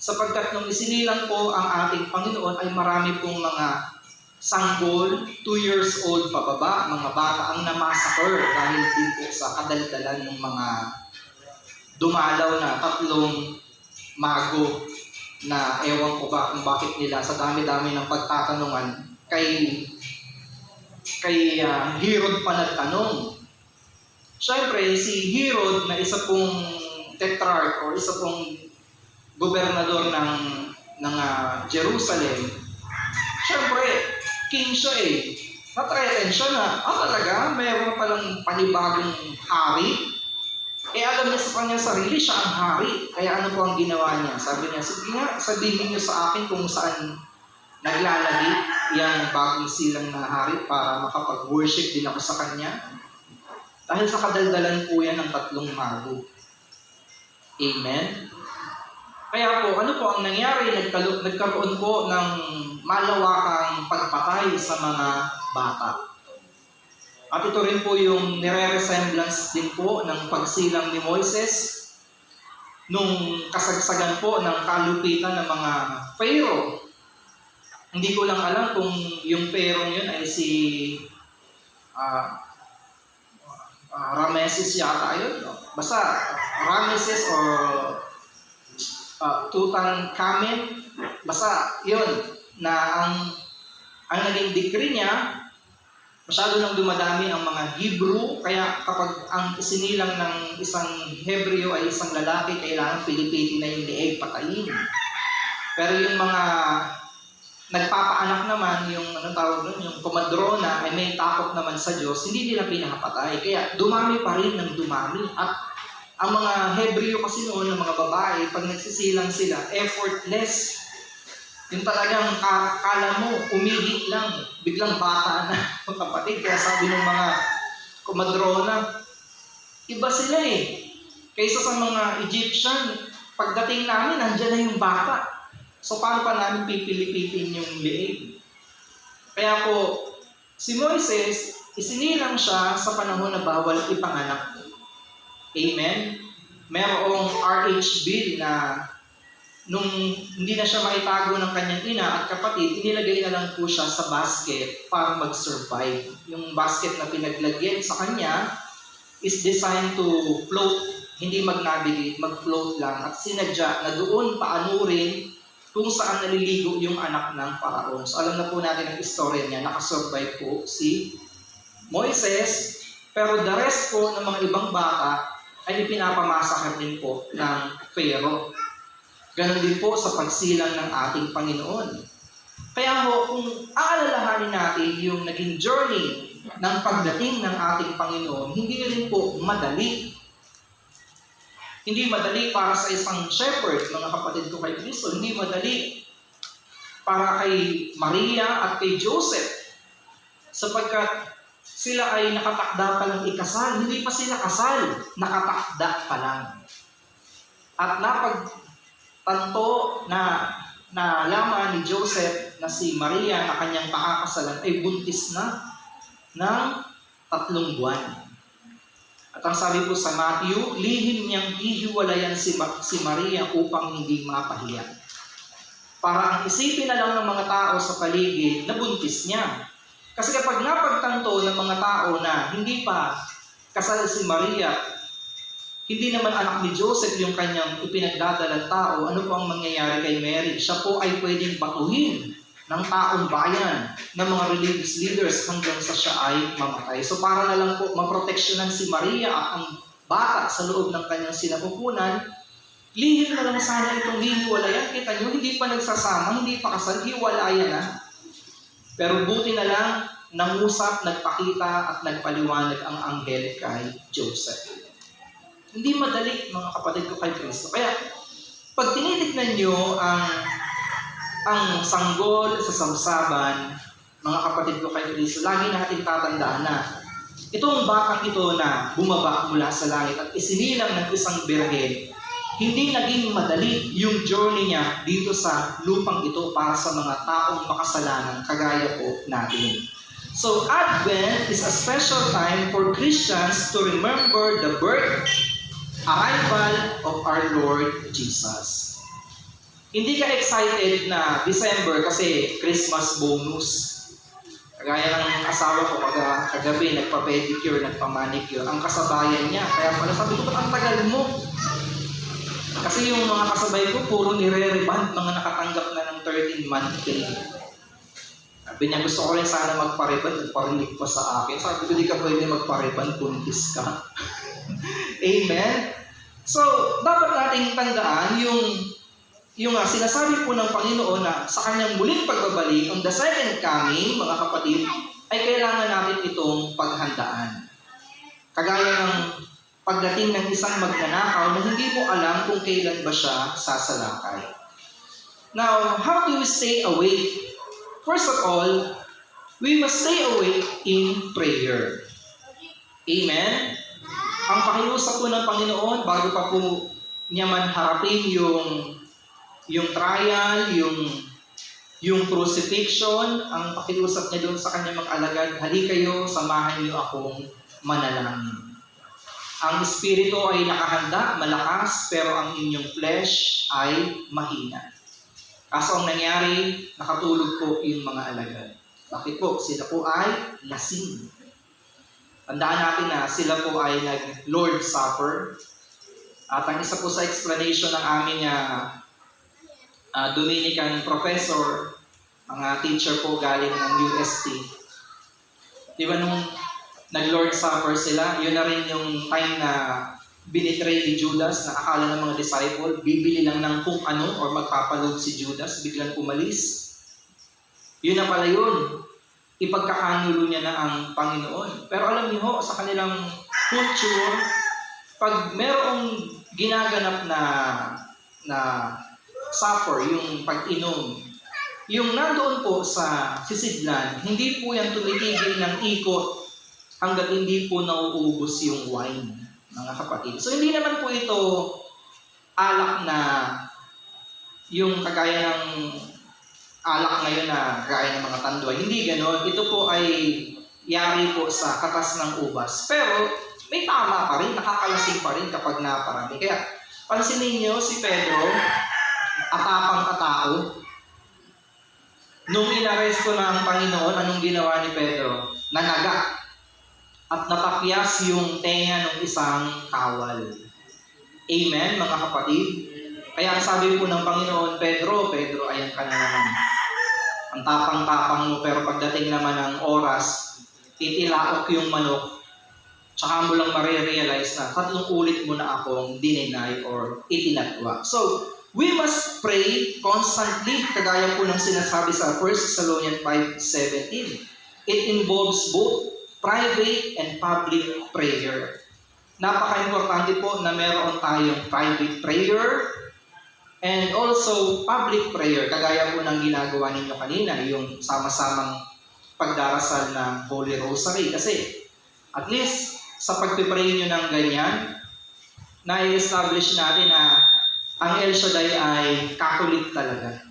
Sapagkat nung isinilang po ang ating Panginoon ay marami pong mga sanggol, 2 years old pababa, mga bata ang namassacre dahil din po sa kadaldalan ng mga dumalaw na 3 mago na ewan ko ba kung bakit nila sa dami-dami ng pagtatanungan kay Herod pa nagtanong. Siyempre, si Herod na isa pong tetrarch o isa pong gobernador ng Jerusalem, siyempre, king siya eh. Na-threaten siya na, talaga, mayroon palang panibagong hari. Alam niya sa kanyang sarili, siya ang hari. Kaya ano po ang ginawa niya? Sabi niya, sige nga, sabihin niyo sa akin kung saan naglalagi yung bagong silang na hari para makapag-worship din ako sa kanya. Dahil sa kadaldalan po yan ng 3 mago. Amen? Kaya po, ano po ang nangyari? Nagkaroon po ng malawakang pagpatay sa mga bata. At ito rin po yung nire-resemblance din po ng pagsilang ni Moises nung kasagsagan po ng kalupitan ng mga Pharaoh. Hindi ko lang alam kung yung Pharaoh yun ay si Rameses yata yun. Basta Rameses or Tutankhamen, basta yun, na ang naging decree niya, masyado nang dumadami ang mga Hebrew, kaya kapag ang isinilang ng isang Hebreo ay isang lalaki, kailangan pilipitin na yung leeg, patayin. Pero yung mga nagpapaanak naman, yung yung komadrona, ay may takot naman sa Diyos, hindi nila pinakapatay. Kaya dumami pa rin ng dumami. At ang mga Hebreo kasi noon, ng mga babae, pag nagsisilang sila, effortless. Yung talagang kala mo, umihit lang, biglang bata na kapatid. Kaya sabi ng mga komadrona, iba sila eh. Kaysa sa mga Egyptian, pagdating namin, nandyan na yung bata. So paano pa namin pipilipitin yung leeg? Kaya po, si Moises, isinilang siya sa panahon na bawal ipanganak. Amen? Merong RH bill na nung hindi na siya maitago ng kanyang ina at kapatid, inilagay na lang po siya sa basket para mag-survive. Yung basket na pinaglagyan sa kanya is designed to float, hindi mag-navigate, mag-float lang. At sinadya na doon paanurin kung saan naliligo yung anak ng Paraon. So alam na po natin ang istorya niya, nakasurvive po si Moises, pero the rest po ng mga ibang bata ay ipinapamasakar din po ng Pharaoh. Ganon din po sa pagsilang ng ating Panginoon. Kaya ho, kung aalalahanin natin yung naging journey ng pagdating ng ating Panginoon, hindi rin po madali. Hindi madali para sa isang shepherd, mga kapatid ko kay Kristo. Hindi madali para kay Maria at kay Joseph. Sapagkat sila ay nakatakda pa lang ikasal. Hindi pa sila kasal, nakatakda pa lang. At napagtanto na nalaman ni Joseph na si Maria na kanyang pakakasalan ay buntis na ng 3 buwan. At ang sabi po sa Matthew, lihim niyang hihiwalayan si Maria upang hindi mapahiya. Para ang isipin na lang ng mga tao sa paligid na buntis niya. Kasi kapag napagtanto ng mga tao na hindi pa kasal si Maria, hindi naman anak ni Joseph yung kanyang ipinagdadalang tao, ano po ang mangyayari kay Mary? Siya po ay pwedeng batuhin ng taong bayan, ng mga religious leaders hanggang sa siya ay mamatay. So para na lang po maproteksyonan si Maria at ang bata sa loob ng kanyang sinapupunan, lihim na lang sana itong hiwalayan. Kita nyo, hindi pa nagsasama, hindi pa kasal, hiwalayan na. Pero buti na lang, nangusap, nagpakita at nagpaliwanag ang anghel kay Joseph. Hindi madali, mga kapatid ko kay Kristo. Kaya, pag tinitignan nyo ang sanggol sa samsaban, mga kapatid ko kay Kristo, lagi natin tatandaan na itong batang ito na bumaba mula sa langit at isinilang ng isang birhen, hindi naging madali yung journey niya dito sa lupang ito para sa mga taong makasalanan kagaya po natin. So, Advent is a special time for Christians to remember the birth, arrival of our Lord Jesus. Hindi ka excited na December kasi Christmas bonus. Kagaya ng asawa ko kagabi, nagpa-pedicure, nagpa-manicure. Ang kasabayan niya, kaya pala sabi ko, ang tagal mo. Kasi yung mga kasabay ko, puro nire-reband, mga nakatanggap na ng 13-month pay. Sabi niya, gusto ko rin sana magpa-reband, nagparinig pa sa akin. Sabi ko, di ka pwede magpa-reband, buntis ka. Amen? So, dapat nating tandaan yung sinasabi po ng Panginoon na sa kanyang muling pagbabalik, on the second coming, mga kapatid, ay kailangan natin itong paghandaan. Kagaya ng pagdating ng isang magnanakaw na hindi mo alam kung kailan ba siya sasalakay. Now, how do we stay awake? First of all, we must stay awake in prayer. Amen? Ang pakiusap po ng Panginoon, bago pa po niya man harapin yung trial, yung crucifixion, ang pakiusap niya doon sa kanyang mag-alagad, hali kayo, samahan niyo akong manalangin. Ang espiritu ay nakahanda, malakas, pero ang inyong flesh ay mahina. Kaso ang nangyari, nakatulog po yung mga alagad. Bakit po? Sila po ay lasing. Tandaan natin na sila po ay nag-Lord's Supper. At ang isa po sa explanation ng aming Dominican professor, mga teacher po galing ng UST. Di ba nung nag-Lord's Supper sila, yun na rin yung time na binitray ni Judas na akala ng mga disciple, bibili lang ng kung ano or magpapalood si Judas, biglang umalis. Yun na pala yun. Ipagkakanulo niya na ang Panginoon. Pero alam niyo ho, sa kanilang culture, pag merong ginaganap na supper, yung pag-inom, yung nandoon po sa sisidlan, hindi po yan tumitigil ng ikot hanggat hindi po nauubos yung wine, mga kapatid. So hindi naman po ito alak na yung kagaya ng alak ngayon na kagaya ng mga tanduay. Hindi ganon. Ito po ay yari po sa katas ng ubas. Pero may tama pa rin, nakakalasing pa rin kapag naparami. Kaya pansinin niyo si Pedro, atapang katao. Nung inaresto na ang Panginoon, anong ginawa ni Pedro? Nanaga at natapyas yung tenga ng isang kawal. Amen, mga kapatid? Kaya ang sabi po ng Panginoon, Pedro, ayan ka na naman. Ang tapang-tapang mo, pero pagdating naman ng oras, titilaok yung manok, tsaka mo lang marirealize na 3 ulit mo na akong dininay or itinatwa. So, We must pray constantly, kagaya po ng sinasabi sa 1 Thessalonians 5:17. It involves both private and public prayer. Napaka-importante po na meron tayong private prayer and also public prayer, kagaya po ng ginagawa ninyo kanina, yung sama-samang pagdarasal ng Holy Rosary. Kasi at least sa pagpipray nyo ng ganyan, na-establish natin na ang El Shaddai ay Catholic talaga.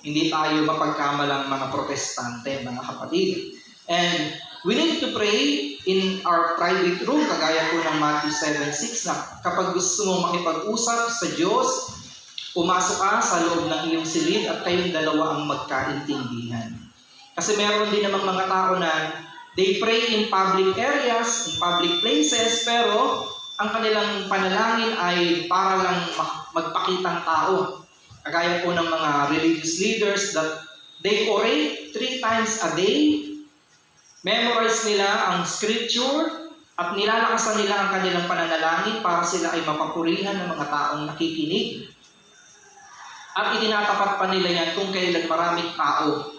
Hindi tayo mapagkamalang mga Protestante, mga kapatid. And we need to pray in our private room, kagaya po ng Matthew 7:6, na kapag gusto mong makipag-usap sa Diyos, pumasok ka sa loob ng iyong silid at kayong dalawa ang magkaintindihan. Kasi meron din namang mga tao na they pray in public areas, in public places, pero ang kanilang panalangin ay para lang magpakitang tao. Kagaya po ng mga religious leaders that they orate 3 times a day, memorize nila ang scripture, at nilalakasan nila ang kanilang pananalangin para sila ay mapapurihan ng mga taong nakikinig. At itinatapat pa nila yan kung kailan maraming tao.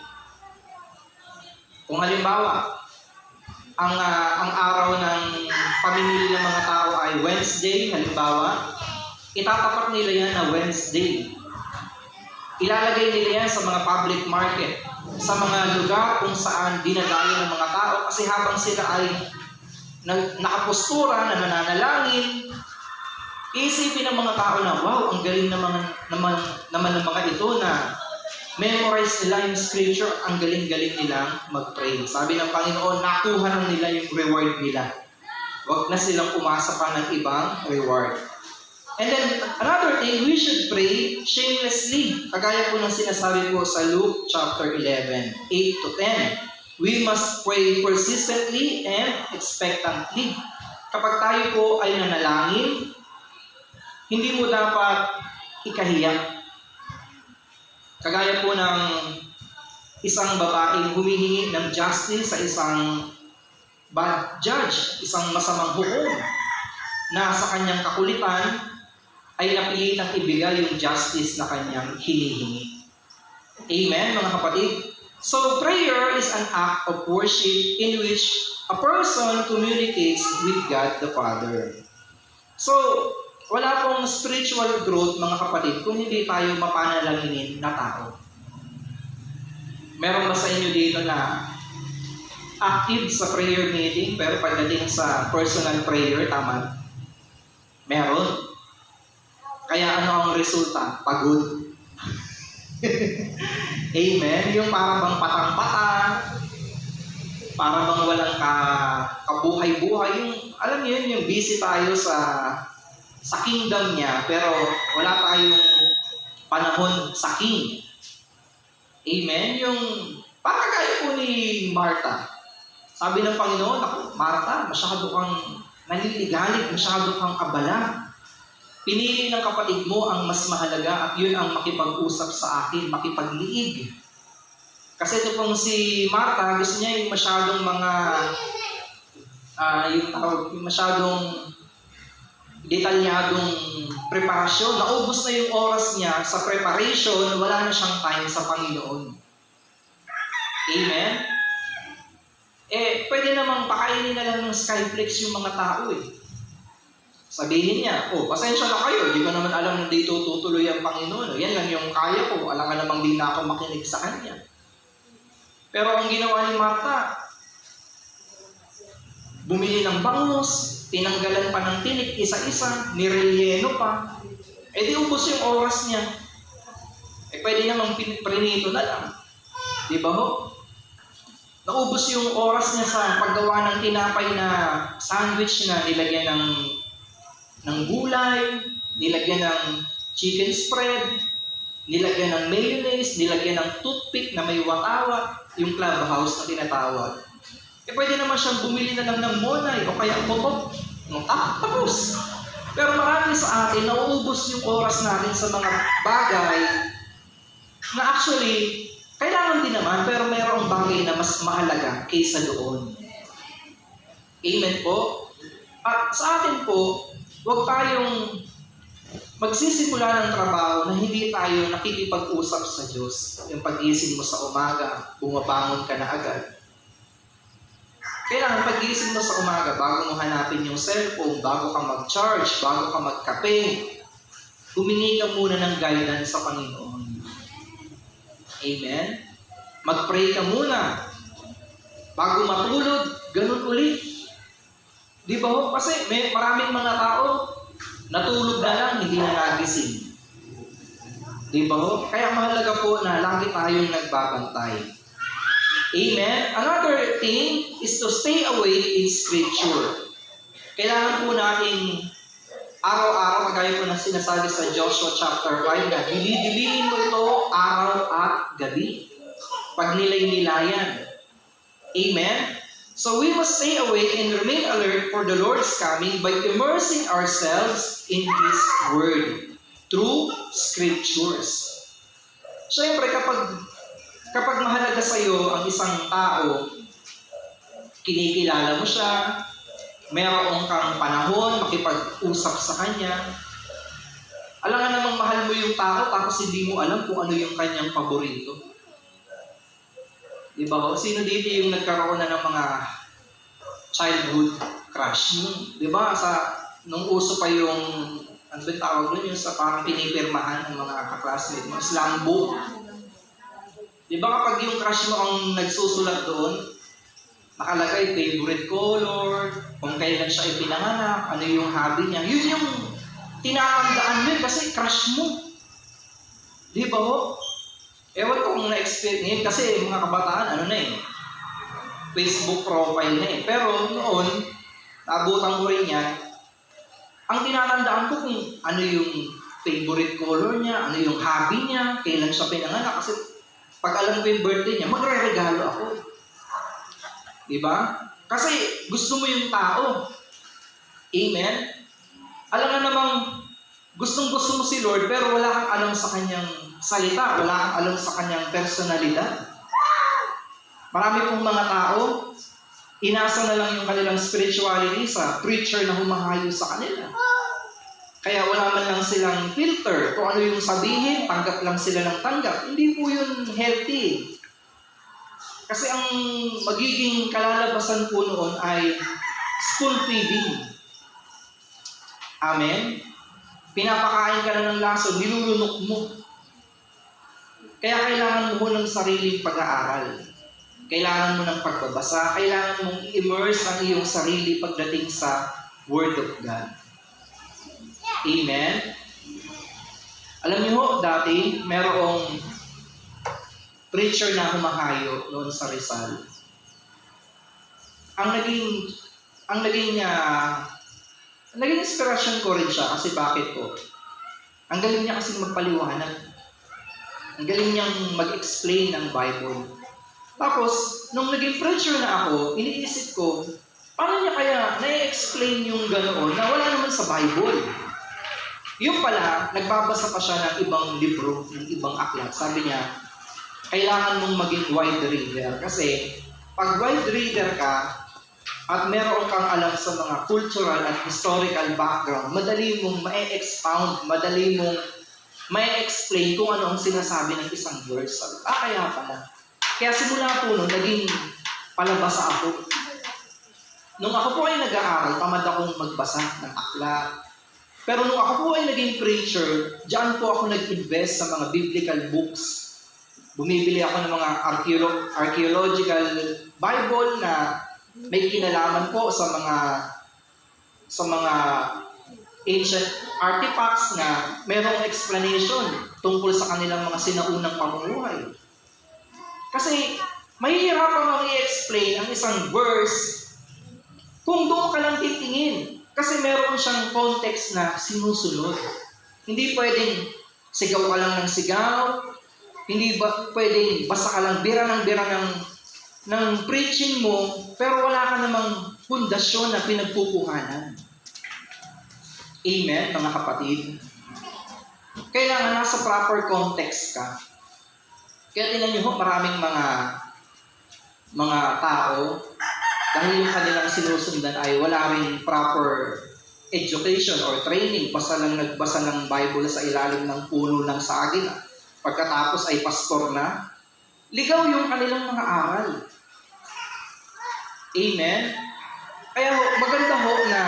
Kung halimbawa, ang araw ng pamimili ng mga tao ay Wednesday, halimbawa, itatapat nila yan na Wednesday. Ilalagay nila yan sa mga public market, sa mga lugar kung saan dinadayo ng mga tao, kasi habang sila ay nakapostura, na nananalangin, isipin ng mga tao na, wow, ang galing naman ng mga ito na memorize nila yung scripture, ang galing-galing nilang mag-pray. Sabi ng Panginoon, nakuha na nila yung reward nila. Huwag na silang umasa pa ng ibang reward. And then, another thing, we should pray shamelessly. Kagaya po ng sinasabi po sa Luke chapter 11, 8-10. We must pray persistently and expectantly. Kapag tayo po ay nanalangin, hindi mo dapat ikahiya. Kagaya po ng isang babaeng humihingi ng justice sa isang bad judge, isang masamang hukom, na sa kanyang kakulitan ay napilitang ibigay yung justice na kanyang hinihingi. Amen, mga kapatid? So, prayer is an act of worship in which a person communicates with God the Father. So, wala pong spiritual growth, mga kapatid, kung hindi tayo mapanalanginin na tao. Meron ba sa inyo dito na active sa prayer meeting, pero pagdating sa personal prayer, tama? Meron. Kaya ano ang resulta? Pagod. Amen? Yung para bang patang-patang, para bang walang kabuhay-buhay, yung, alam niyo yun, yung busy tayo sa kingdom niya, pero wala tayong panahon sa king. Amen? Yung paragay po ni Martha. Sabi ng Panginoon, ako, Martha, masyado kang naliligalig, masyado kang abala. Pinili ng kapatid mo ang mas mahalaga at yun ang makipag-usap sa akin, makipagliig. Kasi ito pong si Martha, gusto niya yung masyadong yung masyadong detalyadong preparasyon. Naubos na yung oras niya sa preparation, wala na siyang time sa Panginoon. Amen? Pwede namang pakainin na lang ng Skyflex yung mga tao Sabihin niya, pasensya na kayo, di ko naman alam na dito tutuloy ang Panginoon. Yan lang yung kaya ko, alam ka namang di na ako makinig sa Kanya. Pero ang ginawa ni Martha, bumili ng bangus, tinanggalan pa ng tinik isa-isa, nirelyeno pa. Di ubos yung oras niya. Pwede namang prinito na lang. Di ba ho? Naubos yung oras niya sa paggawa ng tinapay na sandwich na nilagyan ng gulay, nilagyan ng chicken spread, nilagyan ng mayonnaise, nilagyan ng toothpick na may watawat, yung clubhouse na tinatawag. Pwede naman siyang bumili na lang ng monay o kaya potok. Tapos. Pero marami sa atin, nauubos yung oras natin sa mga bagay na actually, kailangan din naman, pero mayroong bagay na mas mahalaga kaysa doon. Amen po? At sa atin po, huwag tayong magsisimula ng trabaho na hindi tayo nakikipag-usap sa Diyos. Yung pag-gising mo sa umaga, bumabangon ka na agad. Kailangan pag-gising mo sa umaga, bago mo hanapin yung cellphone, bago ka mag-charge, bago ka magkape, humingi ka muna ng guidance sa Panginoon. Amen? Mag-pray ka muna. Bago matulog, ganun ulit. Di ba ho? Kasi may maraming mga tao, natulog na lang, hindi na nagising. Di ba ho? Kaya mahalaga po na lagi tayong nagbabantay. Amen? Another thing is to stay awake in Scripture. Kailangan po natin araw-araw, kagaya po na sinasabi sa Joshua chapter 5, na dili-diliin mo ito araw at gabi. Pag nilay-nilayan. Amen? So we must stay awake and remain alert for the Lord's coming by immersing ourselves in His Word through Scriptures. Siyempre, kapag mahalaga sa iyo ang isang tao, kinikilala mo siya, mayroon kang panahon makipag-usap sa kanya, alangan namang mahal mo yung tao tapos hindi mo alam kung ano yung kanyang paborito. Diba ho? Sino dito yung nagkaroon na ng mga childhood crush mo? Diba? Nung uso pa yung, ano ba tawag nun, yung sa parang pinipirmahan ng mga kaklasmate mo, slam book. Di ba kapag yung crush mo ang nagsusulat doon, nakalagay favorite color, kung kailan siya ipinanganak, ano yung hobby niya, yun yung tinatandaan mo kasi crush mo. Di ba ho? Ewan ko kung na-experience ngayon kasi mga kabataan, ano na eh, Facebook profile na eh. Pero noon, naabutan ko rin yan, ang tinatandaan ko kung ano yung favorite color niya, ano yung hobby niya, kailan siya pinanganak, kasi pag alam ko yung birthday niya, magre-regalo ako. Diba? Kasi gusto mo yung tao. Amen? Alam nga namang gustong-gusto mo si Lord, pero wala kang alam sa kanyang salita, wala kang alam sa kanyang personalidad. Marami pong mga tao, inasa na lang yung kanilang spirituality sa preacher na humahayo sa kanila. Kaya wala man lang silang filter. Kung ano yung sabihin, tanggap lang sila ng tanggap. Hindi po yun healthy. Kasi ang magiging kalalabasan po noon ay spoon feeding. Amen? Pinapakain ka na ng laso, nilulunok mo. Kaya kailangan mo ng sariling pag-aaral. Kailangan mo ng pagbabasa. Kailangan mong i-immerse ang iyong sarili pagdating sa Word of God. Amen? Alam niyo ho, dati, merong preacher na humahayo noon sa Rizal. Ang naging inspirasyon ko rin siya kasi bakit po? Ang galing niya kasi magpaliwanag. Ang galing niyang mag-explain ng Bible. Tapos, nung naging preacher na ako, iniisip ko, paano niya kaya na-explain yung ganoon na wala naman sa Bible? Yung pala, nagbabasa pa siya ng ibang libro, ng ibang aklat. Sabi niya, kailangan mong maging wide reader. Kasi, pag wide reader ka, at meron kang alam sa mga cultural at historical background, madali mong ma-expound, madali mong ma-explain kung ano ang sinasabi ng isang verse. Kaya pala. Kaya simula po nun, naging palabasa ako. Nung ako po ay nag-aaral, tamad akong magbasa ng aklat. Pero nung ako po ay naging preacher, diyan po ako nag-invest sa mga biblical books. Bumibili ako ng mga archaeological Bible na may kinalaman po sa mga ancient artifacts na mayroong explanation tungkol sa kanilang mga sinaunang pamumuhay. Kasi mahihirapan mong i-explain ang isang verse kung doon ka lang titingin. Kasi meron siyang context na sinusunod. Hindi pwedeng sigaw ka lang ng sigaw. Hindi pwedeng basta ka lang bira ng preaching mo, pero wala ka namang pundasyon na pinagpupuhanan. Amen, mga kapatid? Kailangan nasa proper context ka. Kaya tingnan niyo ho, maraming mga tao, dahil yung kanilang sinusundan ay wala rin proper education or training, basta lang nagbasa ng Bible sa ilalim ng puno ng saging, pagkatapos ay pastor na, ligaw yung kanilang mga aral. Amen? Kaya maganda ho na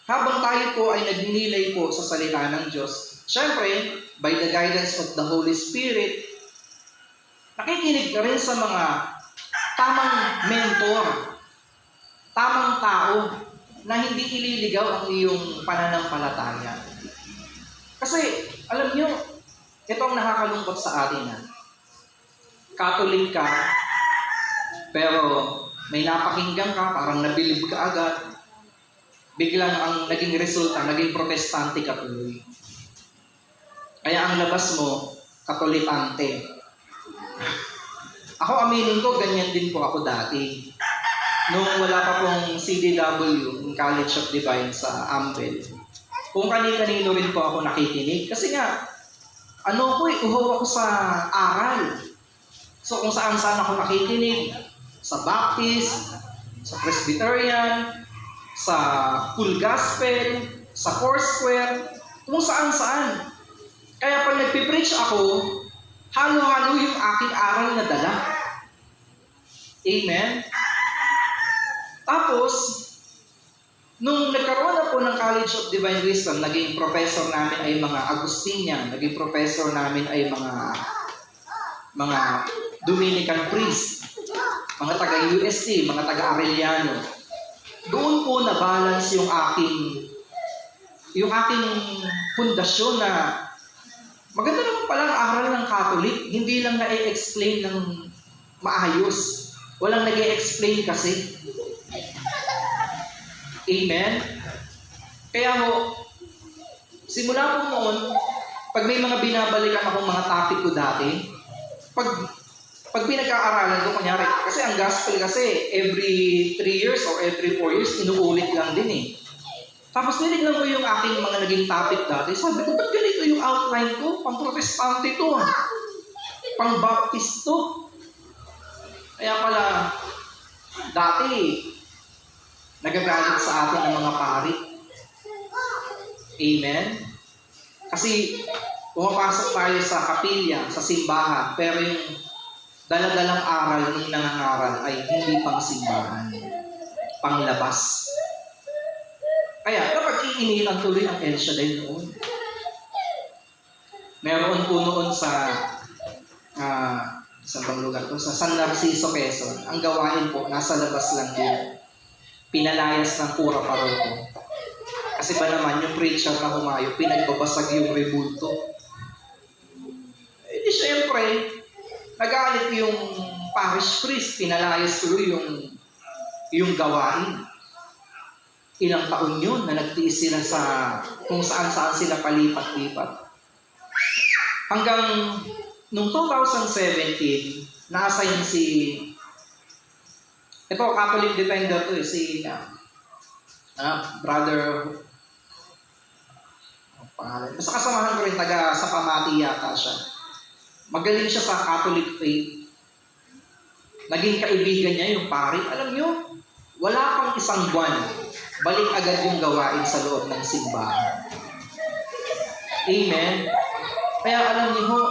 habang tayo po ay nagninilay po sa salita ng Diyos, syempre, by the guidance of the Holy Spirit, nakikinig ka rin sa mga tamang mentor, tamang tao na hindi ililigaw ang iyong pananampalataya. Kasi, alam nyo, ito ang nakakalungkot sa atin. Catholic ka, pero may napakinggan ka, parang nabilib ka agad, biglang ang naging resulta, naging protestante ka tuloy. Kaya ang labas mo, katolikante. Ako, aminin ko, ganyan din po ako dati. Nung wala pa pong CDW, yung College of Divine sa Ambel, kung kanino rin po ako nakikinig. Kasi nga, uhaw ako sa aral. So kung saan-saan ako nakikinig, sa Baptist, sa Presbyterian, sa Full Gospel, sa Foursquare, kung saan-saan. Kaya pag nagpipreach ako, halo-halo yung aking aral na dala. Amen? Tapos, nung nagkaroon na po ng College of Divine Wisdom, naging professor namin ay mga Agustinian, naging professor namin ay mga Dominican priest, mga taga-USC, mga taga-Arellano. Doon po na-balance yung aking pundasyon na maganda naman palang aral ng Catholic, hindi lang na-explain ng maayos. Walang nag-explain kasi. Amen? Kaya ho, simula po noon, pag may mga binabalikan akong mga topic ko dati, pag pinagkaaralan ko, kunyari, kasi ang gospel kasi, every 3 years or every 4 years, inuulit lang din eh. Tapos tinignan ko yung aking mga naging topic dati, sabi ko, ba't ganito yung outline ko? Pang-protestante to, pang-baptist to. Kaya pala, dati, nagagalit sa atin ang mga pari. Amen? Kasi, pumapasok tayo sa kapilya, sa simbahan, pero yung daladalang aral ng nangangaral ay hindi pang simbahan, panglabas. Kaya, kapag iinitan tuloy ang El Shaddai noon, meron po noon sa isang bang lugar to, sa San Narciso, Quezon, ang gawain po, nasa labas lang din. Pinalayas ng pura paroko. Kasi ba naman, yung preacher na humayo, pinagbabasag yung rebulto. Eh di syempre, nagalit yung parish priest, pinalayas tuloy yung gawain. Ilang taon yun na nagtiis sila sa kung saan-saan sila palipat-lipat. Hanggang noong 2017, na-assign ito, Catholic defender to si brother, pangalan. Basta kasamahan ko rin, taga sa Pamati yata siya. Magaling siya sa Catholic faith. Naging kaibigan niya yung pari. Alam nyo, wala pang isang buwan, balik agad yung gawain sa loob ng simbahan. Amen? Kaya alam niyo ho,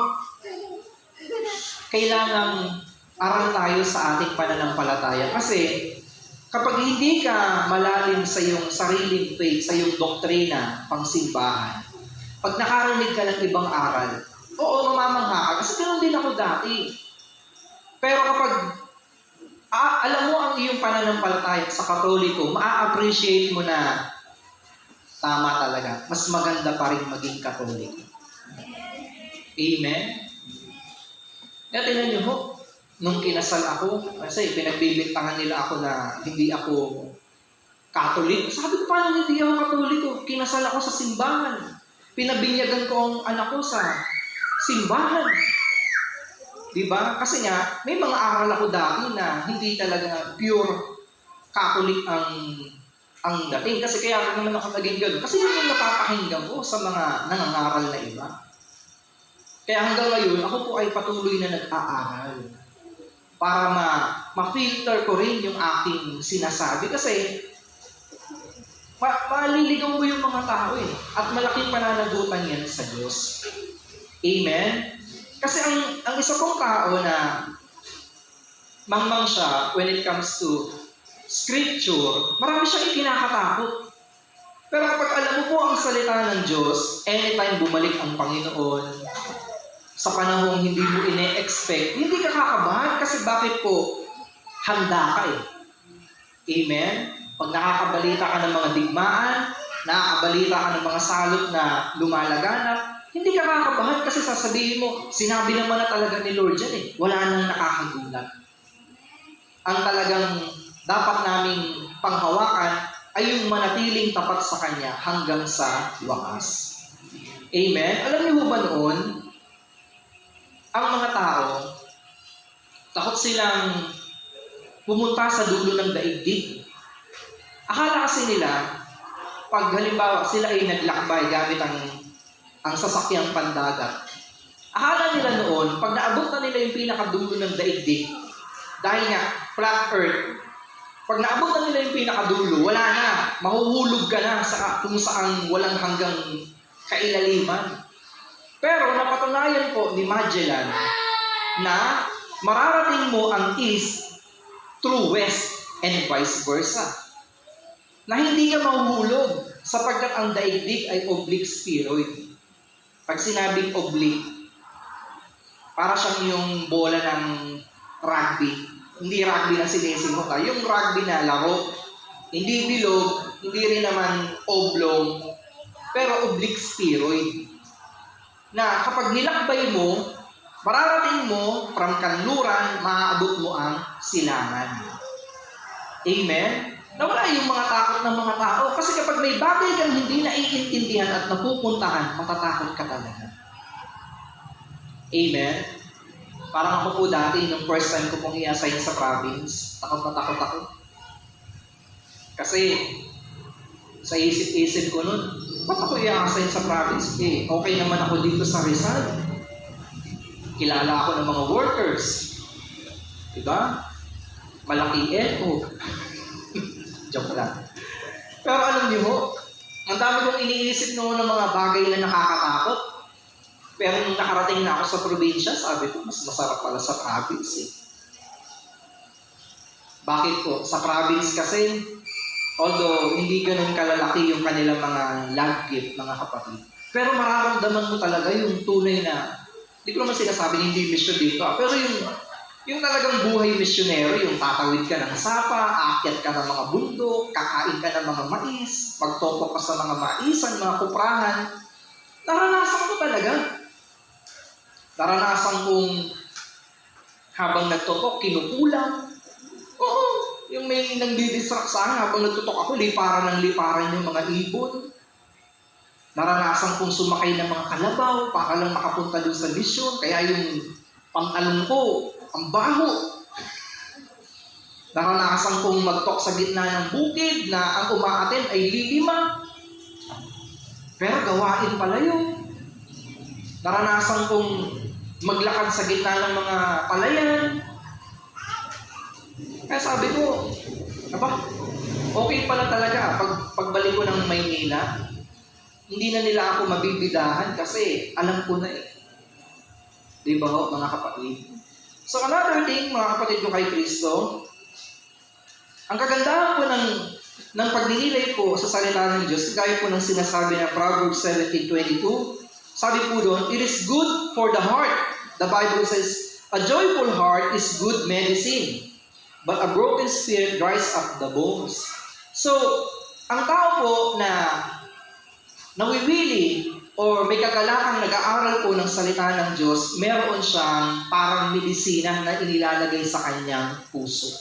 kailangang aral tayo sa ating pananampalataya. Kasi kapag hindi ka malalim sa iyong sariling faith, sa iyong doktrina, pangsimbahan, pag nakarinig ka ng ibang aral, oo, mamamangha ka. Kasi ganoon din ako dati. Pero kapag alam mo ang iyong pananampalataya sa Katoliko, maa-appreciate mo na tama talaga. Mas maganda pa rin maging Katoliko. Amen? Kaya tingnan niyo ho, nung kinasal ako, kasi pinagbibintangan nila ako na hindi ako Catholic. Sabi ko, paano hindi ako Katoliko? Kinasal ako sa simbahan. Pinabinyagan ko ang anak ko sa simbahan. Diba? Kasi nga, may mga aral ako dati na hindi talaga pure Catholic ang dating. Kasi kaya naman ako naging gano'n. Kasi yun yung napapakinggan ko sa mga nangangaral na iba. Kaya hanggang ngayon, ako po ay patuloy na nag-aaral para ma-filter ko rin yung aking sinasabi. Kasi maliligaw mo yung mga tao eh. At malaking pananagutan yan sa Diyos. Amen? Kasi ang isa pong tao na mangmang siya when it comes to scripture, marami siyang ikinakatakot. Pero kapag alam mo po ang salita ng Diyos, anytime bumalik ang Panginoon, sa panahong hindi mo ine-expect, hindi ka kakabahan kasi bakit po? Handa ka eh. Amen? Pag nakakabalita ka ng mga digmaan, nakakabalita ka ng mga salot na lumalaganap, hindi ka kakabahan kasi sasabihin mo, sinabi naman na talaga ni Lord yan eh. Wala nang nakakagulat. Ang talagang dapat naming panghawakan ay yung manatiling tapat sa Kanya hanggang sa wakas. Amen? Alam niyo ba noon, ang mga tao, takot silang pumunta sa dulo ng daigdig. Akala kasi nila, pag halimbawa sila ay naglakbay gamit ang sasakyang pandagat, akala nila noon, pag naabot na nila yung pinakadulo ng daigdig, dahil nga, flat earth, pag naabot na nila yung pinakadulo, wala na, mahuhulog ka na sa kung saan walang hanggang kailaliman. Pero napatunayan po ni Magellan na mararating mo ang east through west and vice versa. Na hindi ka mahuhulog sapagkat ang daigdig ay oblique spheroid. Pag sinabing oblique, para siyang yung bola ng rugby. Hindi rugby na sinisimo ka. Yung rugby na laro, hindi bilog, hindi rin naman oblong, pero oblique spheroid. Na kapag nilakbay mo, mararating mo from kanluran, maaabot mo ang silangan. Amen? Nawala yung mga takot ng mga tao. Kasi kapag may bagay kang hindi naiintindihan at napupuntahan, matatakot ka talaga. Amen? Parang ako po dati, nung first time ko pong i-assign sa province, takot na takot ako. Kasi, sa isip-isip ko nun, ba't ako i-assign sa province? Eh, okay naman ako dito sa Rizal. Kilala ako ng mga workers. Diba? Malaki echo. Joke lang. Pero alam niyo ho, ang dami kong iniisip noon ng mga bagay na nakakatakot. Pero nung nakarating na ako sa probinsya, sabi ko, mas masarap pala sa province eh. Bakit po? Sa province kasi, although hindi ganun kalalaki yung kanilang mga love gift, mga kapatid. Pero mararamdaman mo talaga yung tunay na, hindi ko naman sinasabi hindi mission dito, pero yung talagang buhay misyonero, yung tatawid ka ng sapa, aakyat ka ng mga bundok, kakain ka ng mga mais, magtopok ka sa mga maisan, mga kuprahan. Naranasan ko talaga. Naranasan kong habang nagtopok, kinukulang. Oo, yung may nagdidistract sa akin habang nagtutok ako, liparan yung mga ibon. Naranasan kong sumakay ng mga kalabaw para lang makapunta dun sa mission. Kaya yung pantalon ko, ang baho. Naranasan kong magtok sa gitna ng bukid na ang umaaten ay lilima. Pero gawain pala yun. Naranasan kong maglakad sa gitna ng mga palayan. Kaya sabi ko, okay pala talaga pagbalik ko ng Maynila, hindi na nila ako mabibidahan kasi alam ko na eh. Di ba ho, mga kapatid? So another thing, mga kapatid ko kay Kristo, ang kagandahan po ng pagninilay po sa salita ng Diyos, gaya po ng sinasabi ng Proverbs 17:22, sabi po doon, it is good for the heart. The Bible says, a joyful heart is good medicine, but a broken spirit dries up the bones. So, ang tao po na nawiwili or may kagalakang nag-aaral po ng salita ng Diyos, meron siyang parang medisina na inilalagay sa kanyang puso.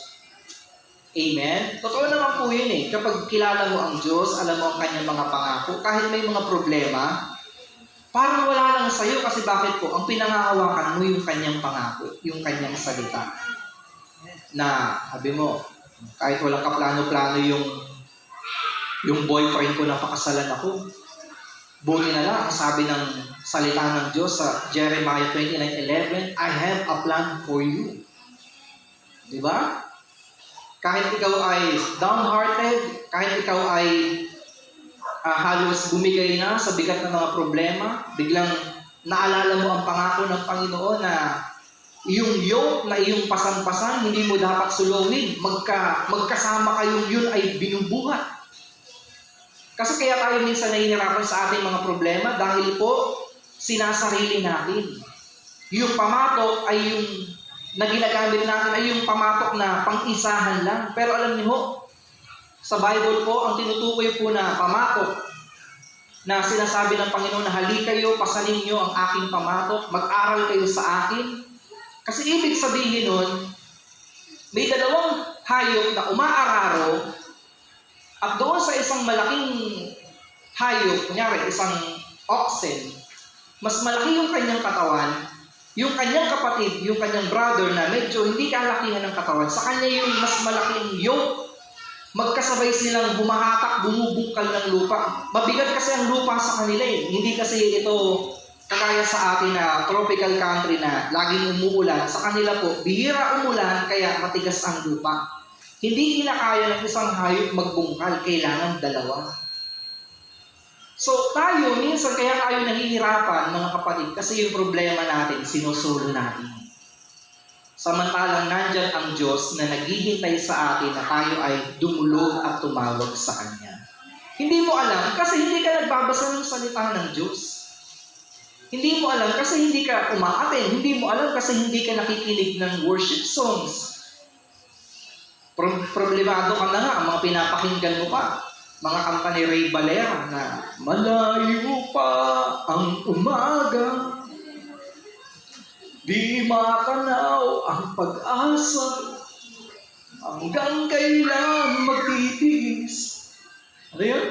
Amen? Totoo naman po yun eh. Kapag kilala mo ang Diyos, alam mo ang kanyang mga pangako, kahit may mga problema, parang wala lang sa'yo kasi bakit po? Ang pinangahawakan mo yung kanyang pangako, yung kanyang salita. Na, sabi mo, kahit walang kaplano-plano yung boyfriend ko na pakasalan ako, buti na lang, ang sabi ng salita ng Diyos sa Jeremiah 29:11, I have a plan for you. Diba? Kahit ikaw ay downhearted, kahit ikaw ay halos bumigay na sa bigat ng mga problema, biglang naalala mo ang pangako ng Panginoon na yung yoke na iyong pasan-pasan, hindi mo dapat sulungin. Magkasama kayong yun ay binubuhat. Kasi kaya tayo minsan nahihirapan sa ating mga problema dahil po sinasarili natin. Yung pamatok ay yung na ginagamit natin ay yung pamatok na pang-isahan lang. Pero alam niyo ho, sa Bible po, ang tinutukoy po na pamatok na sinasabi ng Panginoon na halika kayo, pasalin niyo ang aking pamatok, mag-aral kayo sa akin. Kasi ibig sabihin nun, may dalawang hayop na umaararo at doon sa isang malaking hayop, kunyari isang oxen, mas malaki yung kanyang katawan, yung kanyang kapatid, yung kanyang brother na medyo hindi kalakihan ng katawan, sa kanya yung mas malaking yoke. Magkasabay silang bumahatak, bumubungkal ng lupa. Mabigat kasi ang lupa sa kanila eh. Hindi kasi ito kagaya sa atin na tropical country na laging umuulan. Sa kanila po, bihira umulan kaya matigas ang lupa. Hindi kinakaya ng isang hayop magbungkal, kailangan dalawa. So tayo, minsan kaya tayo nahihirapan mga kapatid kasi yung problema natin, sinusulo natin. Samantalang nandyan ang Diyos na naghihintay sa atin na tayo ay dumulog at tumawag sa Kanya. Hindi mo alam kasi hindi ka nagbabasa ng salita ng Diyos. Hindi mo alam kasi hindi ka umaaten. Hindi mo alam kasi hindi ka nakikinig ng worship songs. Problemado ka na nga, ang mga pinapakinggan mo pa. Mga kanta ni Ray Valera na malayo pa ang umaga, di matanaw ang pag-asa, hanggang kailan magtitiis. Ano yun?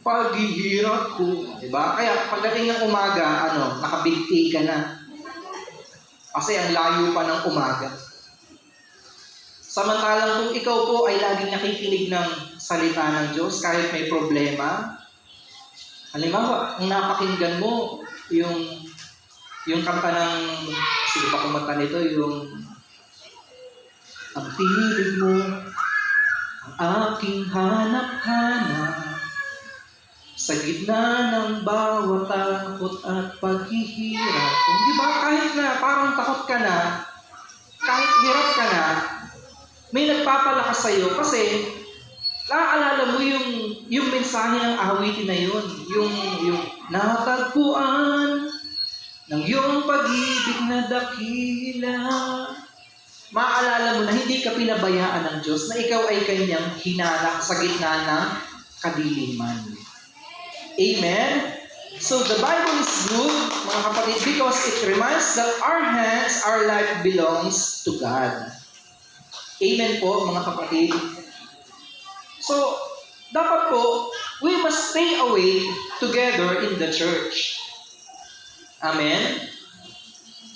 Paghihirap ko. Diba? Kaya pagdating ng umaga, nakabigti ka na. Kasi ang layo pa ng umaga. Samantalang kung ikaw po ay laging nakikinig ng salita ng Diyos, kahit may problema, halimbawa, ang napakinggan mo, yung kanta ng, sino pa kumanta nito, yung ang tinig mo, ang aking hanap-hanap, sa gitna ng bawat takot at paghihirap. Di ba, kahit na parang takot ka na, kahit hirap ka na, may nagpapalakas sa'yo kasi naaalala mo yung mensahe ng awitin na yun, yung natagpuan ng iyong pag-ibig na dakila. Maaalala mo na hindi ka pinabayaan ng Diyos, na ikaw ay kanyang hinanak sa gitna ng kadiliman. Amen? So the Bible is good, mga kapatid, because it reminds that our hands, our life belongs to God. Amen po, mga kapatid. So, dapat po, we must stay awake together in the church. Amen?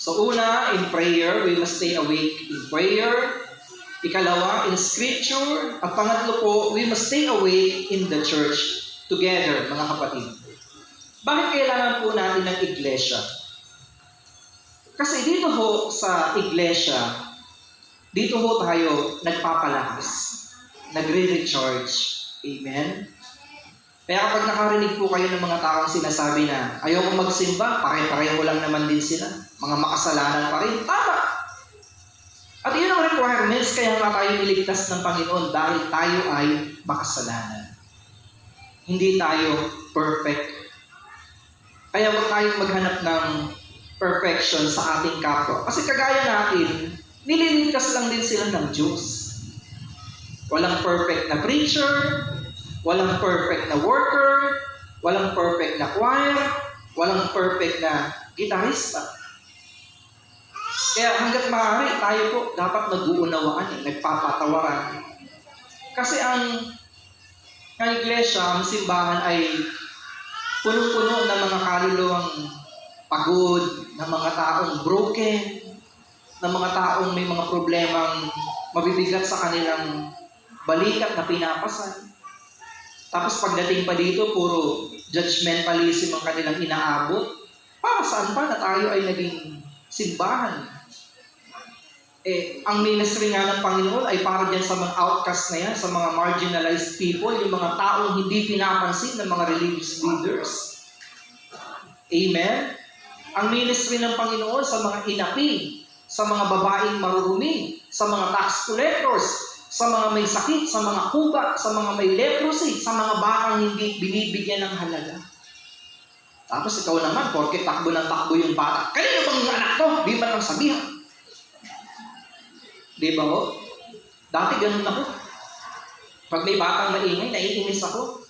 So, una, in prayer, we must stay awake in prayer. Ikalawa, in scripture. At pangatlo po, we must stay awake in the church together, mga kapatid. Bakit kailangan po natin ng iglesia? Kasi dito ho sa iglesia, dito ho tayo nagpapalakas, nagre-recharge. Amen? Kaya kapag nakarinig po kayo ng mga taong sinasabi na ayaw ko magsimba, pare-pareho lang naman din sila. Mga makasalanan pa rin. Tama! At yun ang requirements kaya nga tayo niligtas ng Panginoon dahil tayo ay makasalanan. Hindi tayo perfect. Kaya huwag tayong maghanap ng perfection sa ating kapwa. Kasi kagaya natin, nililigtas lang din sila ng Diyos. Walang perfect na preacher, walang perfect na worker, walang perfect na choir, walang perfect na gitarista. Kaya hanggat maaari, tayo po dapat nag-uunawaan, nagpapatawaran. Kasi ang iglesia, ang simbahan ay puno-puno ng mga kaluluwang pagod, ng mga taong broken, ng mga taong may mga problemang mabibigat sa kanilang balikat na pinapasan. Tapos pagdating pa dito, puro judgmentalism ang kanilang inaabot. Para saan pa na tayo ay naging simbahan? ang ministry nga ng Panginoon ay para dyan sa mga outcast na yan, sa mga marginalized people, yung mga taong hindi pinapansin ng mga religious leaders. Amen? Ang ministry ng Panginoon sa mga inapi, sa mga babaeng marurumi, sa mga tax collectors, sa mga may sakit, sa mga kuba, sa mga may leprosy, sa mga batang hindi binibigyan ng halaga. Tapos ikaw naman, porke takbo ng takbo yung bata, kanino bang yung anak to? Di ba lang sabihan? Di ba ho? Dati ganun ako. Pag may batang maingay, naiinis ako.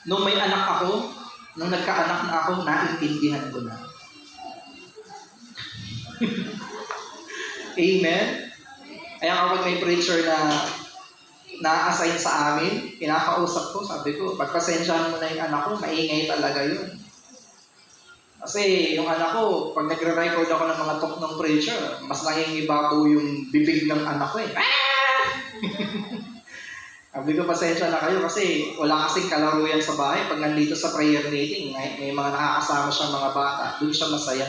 Nung may anak ako, nung nagkaanak na ako, naintindihan ko na. Amen? Kaya kapag may preacher na na-assign sa amin, pinakausap ko, sabi ko, pagpasensyahan mo na yung anak ko, maingay talaga yun. Kasi yung anak ko, pag nagre-record ako ng mga talk ng preacher, mas nangingibabaw yung bibig ng anak ko eh. Sabi ko, pasensya na kayo kasi wala kasing kalaro yan sa bahay. Pag nandito sa prayer meeting, may mga nakakasama siyang mga bata, doon siya masaya.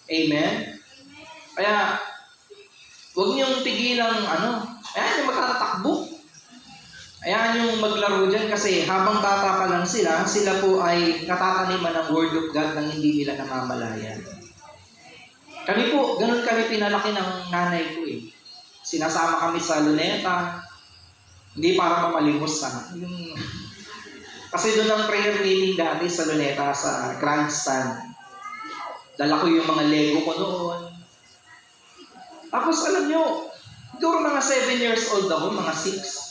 Amen? Kaya, huwag niyong tigilang ayan yung magtatakbo. Ayan yung maglaro dyan kasi habang bata pa lang sila po ay natataniman ng Word of God nang hindi nila namamalayan. Kami po, ganun kami pinalaki ng nanay ko eh. Sinasama kami sa luneta, hindi para mamalimos na. Kasi doon ang prayer meeting dati sa luneta, sa grandstand. Dala ko yung mga Lego ko noon. Tapos alam nyo, siguro mga 7 years old ako, mga 6.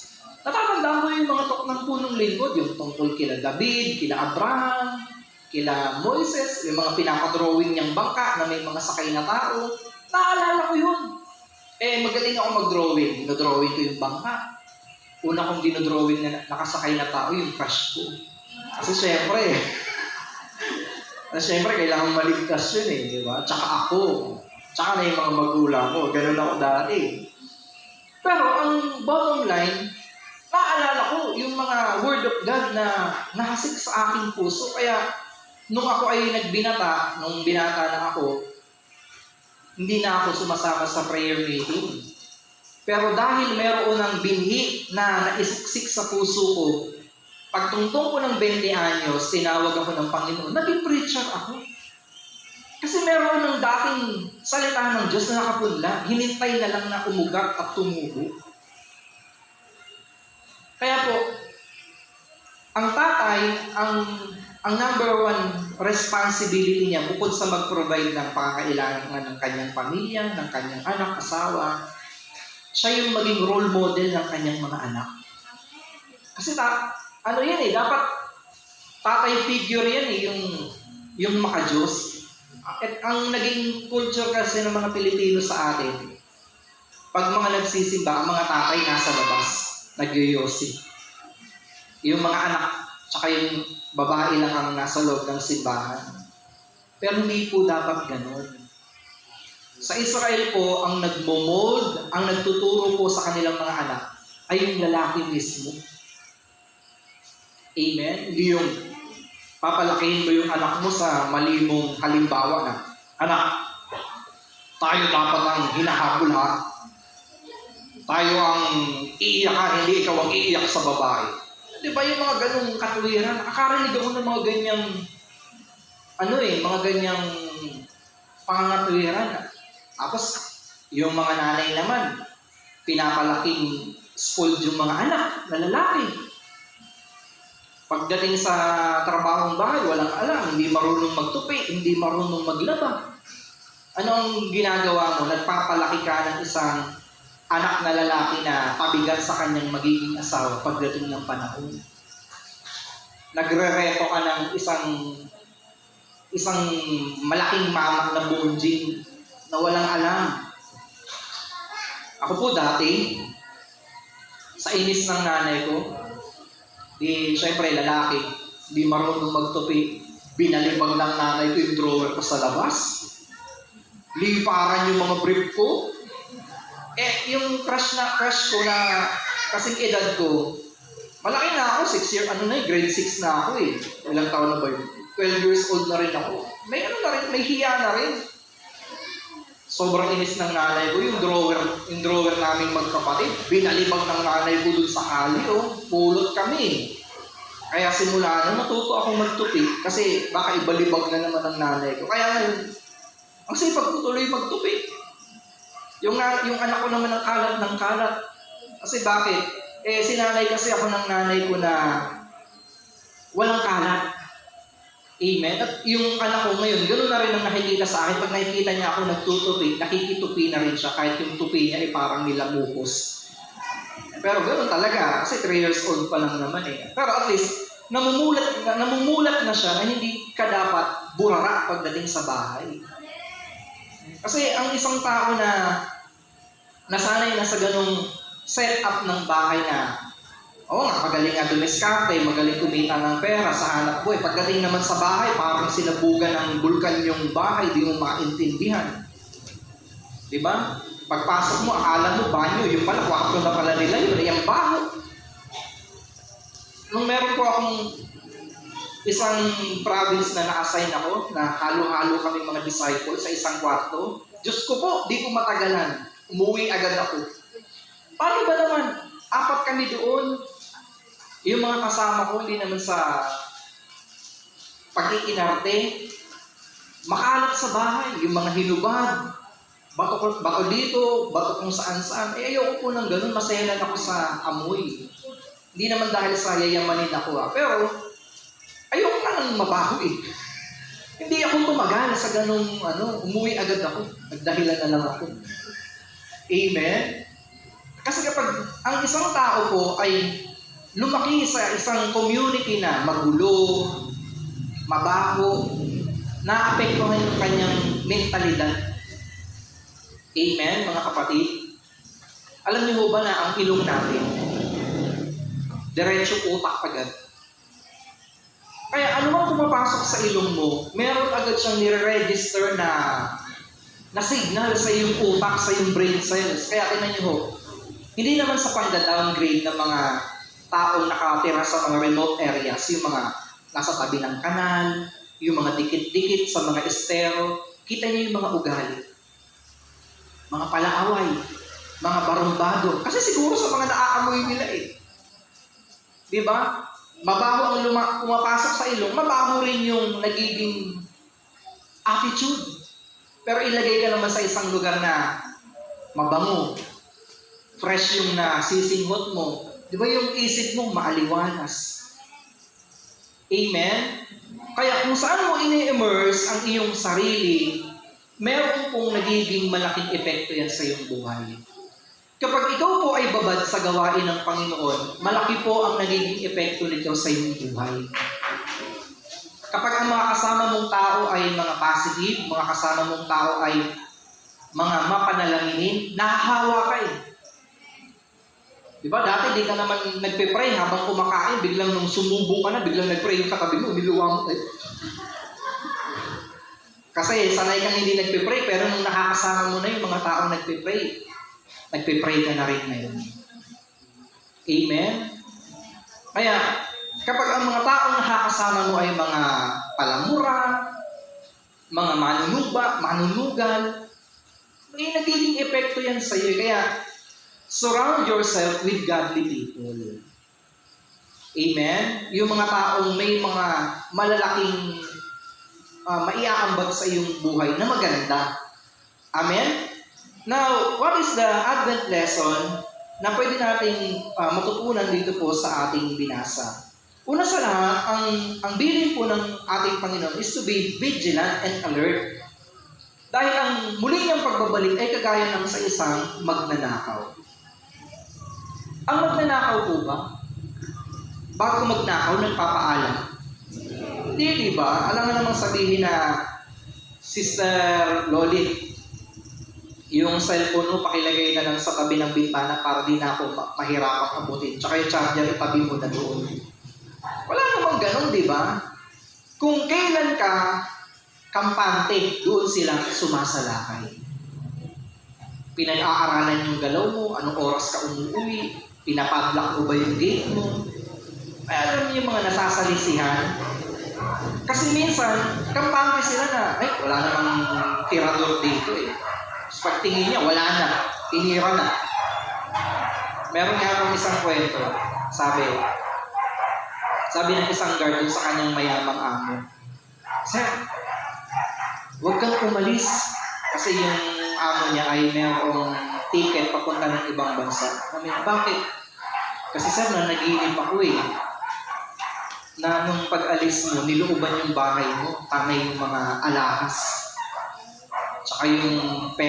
Natatandaan ko yung mga talk ng punong lingkod, yung tungkol kila David, kila Abraham, kila Moises, yung mga pinakadrawing niyang bangka na may mga sakay na tao. Naalala ko yun. Magaling ako mag-drawing. Dinodrawing ko yung bangka. Una kong dinodrawing na nakasakay na tao, yung crush ko. Kasi syempre, kailangan maligtas yun eh, di ba? Tsaka ako. Tsaka na yung mga magulang ko. Ganun ako dati. Pero ang bottom line, naalala ko yung mga word of God na nakasik sa aking puso. Kaya, nung ako ay nagbinata, nung binata na ako, hindi na ako sumasama sa prayer meeting. Pero dahil meron ng binhi na naisiksik sa puso ko, pagtungtong ko ng 20 anyos, tinawag ako ng Panginoon, naging preacher ako. Kasi meron ng dating salita ng Diyos na nakapunla, hinintay na lang na umugat at tumubo. Kaya po, ang tatay, ang number one responsibility niya, bukod sa mag-provide ng pangangailangan ng kanyang pamilya, ng kanyang anak, asawa, siya yung maging role model ng kanyang mga anak. Kasi dapat tatay figure yan eh, yung maka-Diyos. At ang naging culture kasi ng mga Pilipino sa atin, pag mga nagsisimba, ang mga tatay nasa labas, nagyoyosi. Yung mga anak, tsaka yung babae lang ang nasa loob ng simbahan. Pero hindi po dapat ganun. Sa Israel po, ang nagmo-mold, ang nagtuturo po sa kanilang mga anak, ay yung lalaki mismo. Amen? Hindi yung papalakihin mo yung anak mo sa malimong halimbawa na, anak, tayo dapat ang hinahabol ha. Tayo ang iiyak, hindi ikaw ang iiyak sa babae. Di ba yung mga ganung katuwiran? Nakakarinig ako ng mga ganyang, mga ganyang pangangatuwiran. Tapos, yung mga nanay naman, pinapalaking spoiled yung mga anak na lalaki. Pagdating sa trabahong bahay, walang alam, hindi marunong magtupi, hindi marunong maglaba. Ano ang ginagawa mo? Nagpapalaki ka ng isang anak na lalaki na pabigat sa kanyang magiging asawa pagdating ng panahon. Nagre-reto ka ng isang malaking mama na bonjing na walang alam. Ako po dati, sa inis ng nanay ko, syempre lalaki, di marunong magtupi, binalibag ng nanay ko yung drawer ko sa labas. Liparan yung mga brief ko. Yung crush ko na kasing edad ko, malaki na ako, 6 years, grade 6 na ako eh. Ilang taon na ba yun? 12 years old na rin ako. May hiya na rin. Sobrang inis ng nanay ko, yung drawer naming magkapatid, binalibag ng nanay ko dun sa kali, pulot kami. Kaya simula na natuto akong magtupi, kasi baka ibalibag na naman ng nanay ko. Kaya ngayon, ang sipag ko tuloy magtupi. Yung anak ko naman ng kalat. Kasi bakit? Sinanay kasi ako ng nanay ko na walang kalat. Amen. At yung anak ko ngayon, gano'n na rin ang nakikita sa akin. Pag nakikita niya ako nagtutupi, nakikitupi na rin siya kahit yung tupi niya ay parang nilamukos. Pero gano'n talaga, kasi 3 years old pa lang naman eh. Pero at least, namumulat na siya na hindi ka dapat burara pagdating sa bahay. Kasi ang isang tao na nasanay na sa ganong setup ng bahay na magaling nga dumiskarte, magaling kumita ng pera sa hanap buhay. Pagdating naman sa bahay, parang sinabugan ng bulkan yung bahay, di mo maintindihan. Diba? Pagpasok mo, akala mo banyo, yung pala, kwarto na pala nila, yun, yung baho. Nung meron ko akong isang province na na-assign ako, na halo-halo kami mga disciples sa isang kwarto, Diyos ko po, di ko matagalan. Umuwi agad ako. Paano ba naman? 4 kami doon. Yung mga kasama ko, hindi naman sa pag-iinarte, makalat sa bahay, yung mga hinubad, bato dito, bato kung saan-saan. Ayoko po ng ganun, masaya lang ako sa amoy. Hindi naman dahil sa yayamanin ako pero ayoko nga nang mabaho Hindi ako tumagal sa ganung umuwi agad ako. Nagdahilan na lang ako. Amen? Kasi kapag ang isang tao po ay lumaki sa isang community na magulo, mabaho, naapektuhan yung kanyang mentalidad. Amen, mga kapatid? Alam niyo ba na ang ilong natin, diretso utak agad. Kaya ano mang pumapasok sa ilong mo, meron agad siyang nire-register na signal sa iyong utak, sa iyong brain cells. Kaya tingnan niyo hindi naman sa pang-downgrade ng mga taong nakatira sa mga remote areas, yung mga nasa tabi ng kanal, yung mga dikit-dikit sa mga estero, kita niyo yung mga ugali. Mga palaaway, mga barumbado. Kasi siguro sa mga naaamoy nila Diba? Mabaho ang pumapasok sa ilong, mabaho rin yung nagiging attitude. Pero ilagay ka naman sa isang lugar na mabango, fresh yung nasisinghot mo. Di ba yung isip mo maaliwanas? Amen? Kaya kung saan mo ini-immerse ang iyong sarili, meron pong nagiging malaking epekto yan sa iyong buhay. Kapag ikaw po ay babad sa gawain ng Panginoon, malaki po ang nagiging epekto nito sa iyong buhay. Kapag ang mga kasama mong tao ay mga positive, mga kasama mong tao ay mga mapanalanginin, nahahawa ka Diba? Dati di ka naman nagpe-pray habang kumakain, biglang nung sumubo ka na, biglang nag-pray yung katabi mo, niluwa mo. Kasi sanay kang hindi nagpe-pray, pero nung nakakasama mo na yung mga taong nagpe-pray ka na rin ngayon. Amen? Kaya, kapag ang mga taong nakakasama mo ay mga palamura, mga manunugal, may nagiging epekto yan sa iyo. Kaya, surround yourself with godly people. Amen? Yung mga taong may mga malalaking maiaambag sa iyong buhay na maganda. Amen? Now, what is the Advent lesson na pwede nating matutunan dito po sa ating binasa? Una sa lahat, ang bilin po ng ating Panginoon is to be vigilant and alert. Dahil ang muli niyang pagbabalik ay kagaya ng sa isang magnanakaw. Ang magnanakaw po ba? Bago magnakaw, nagpapaalam. Hindi, di ba? Alam nga namang sabihin na, Sister Lolit, yung cellphone mo, pakilagay na lang sa tabi ng bintana para di na ako mahirapang abutin. Tsaka yung charger, itabi mo na doon. Wala namang ganun, di ba? Kung kailan ka kampante, doon sila sumasalakay. Pinag-aaralan yung galaw mo, anong oras ka umuwi, pinapadlock mo ba yung gate mo. Ay, alam niyo yung mga nasasalisihan. Kasi minsan, kampante sila na, wala namang tirador dito Tapos pagtingin niya, wala na. Tinira na. Meron nga akong isang kwento. Sabi ng isang guard dun sa kanyang mayamang amo, "Sir, huwag kang umalis." Kasi yung amo niya ay mayroong ticket papunta ng ibang bansa. Sabi niya, "Bakit?" "Kasi sir, nanaginip ako na nung pag-alis mo, nilooban yung bahay mo, tangay yung mga alahas. Tsaka yung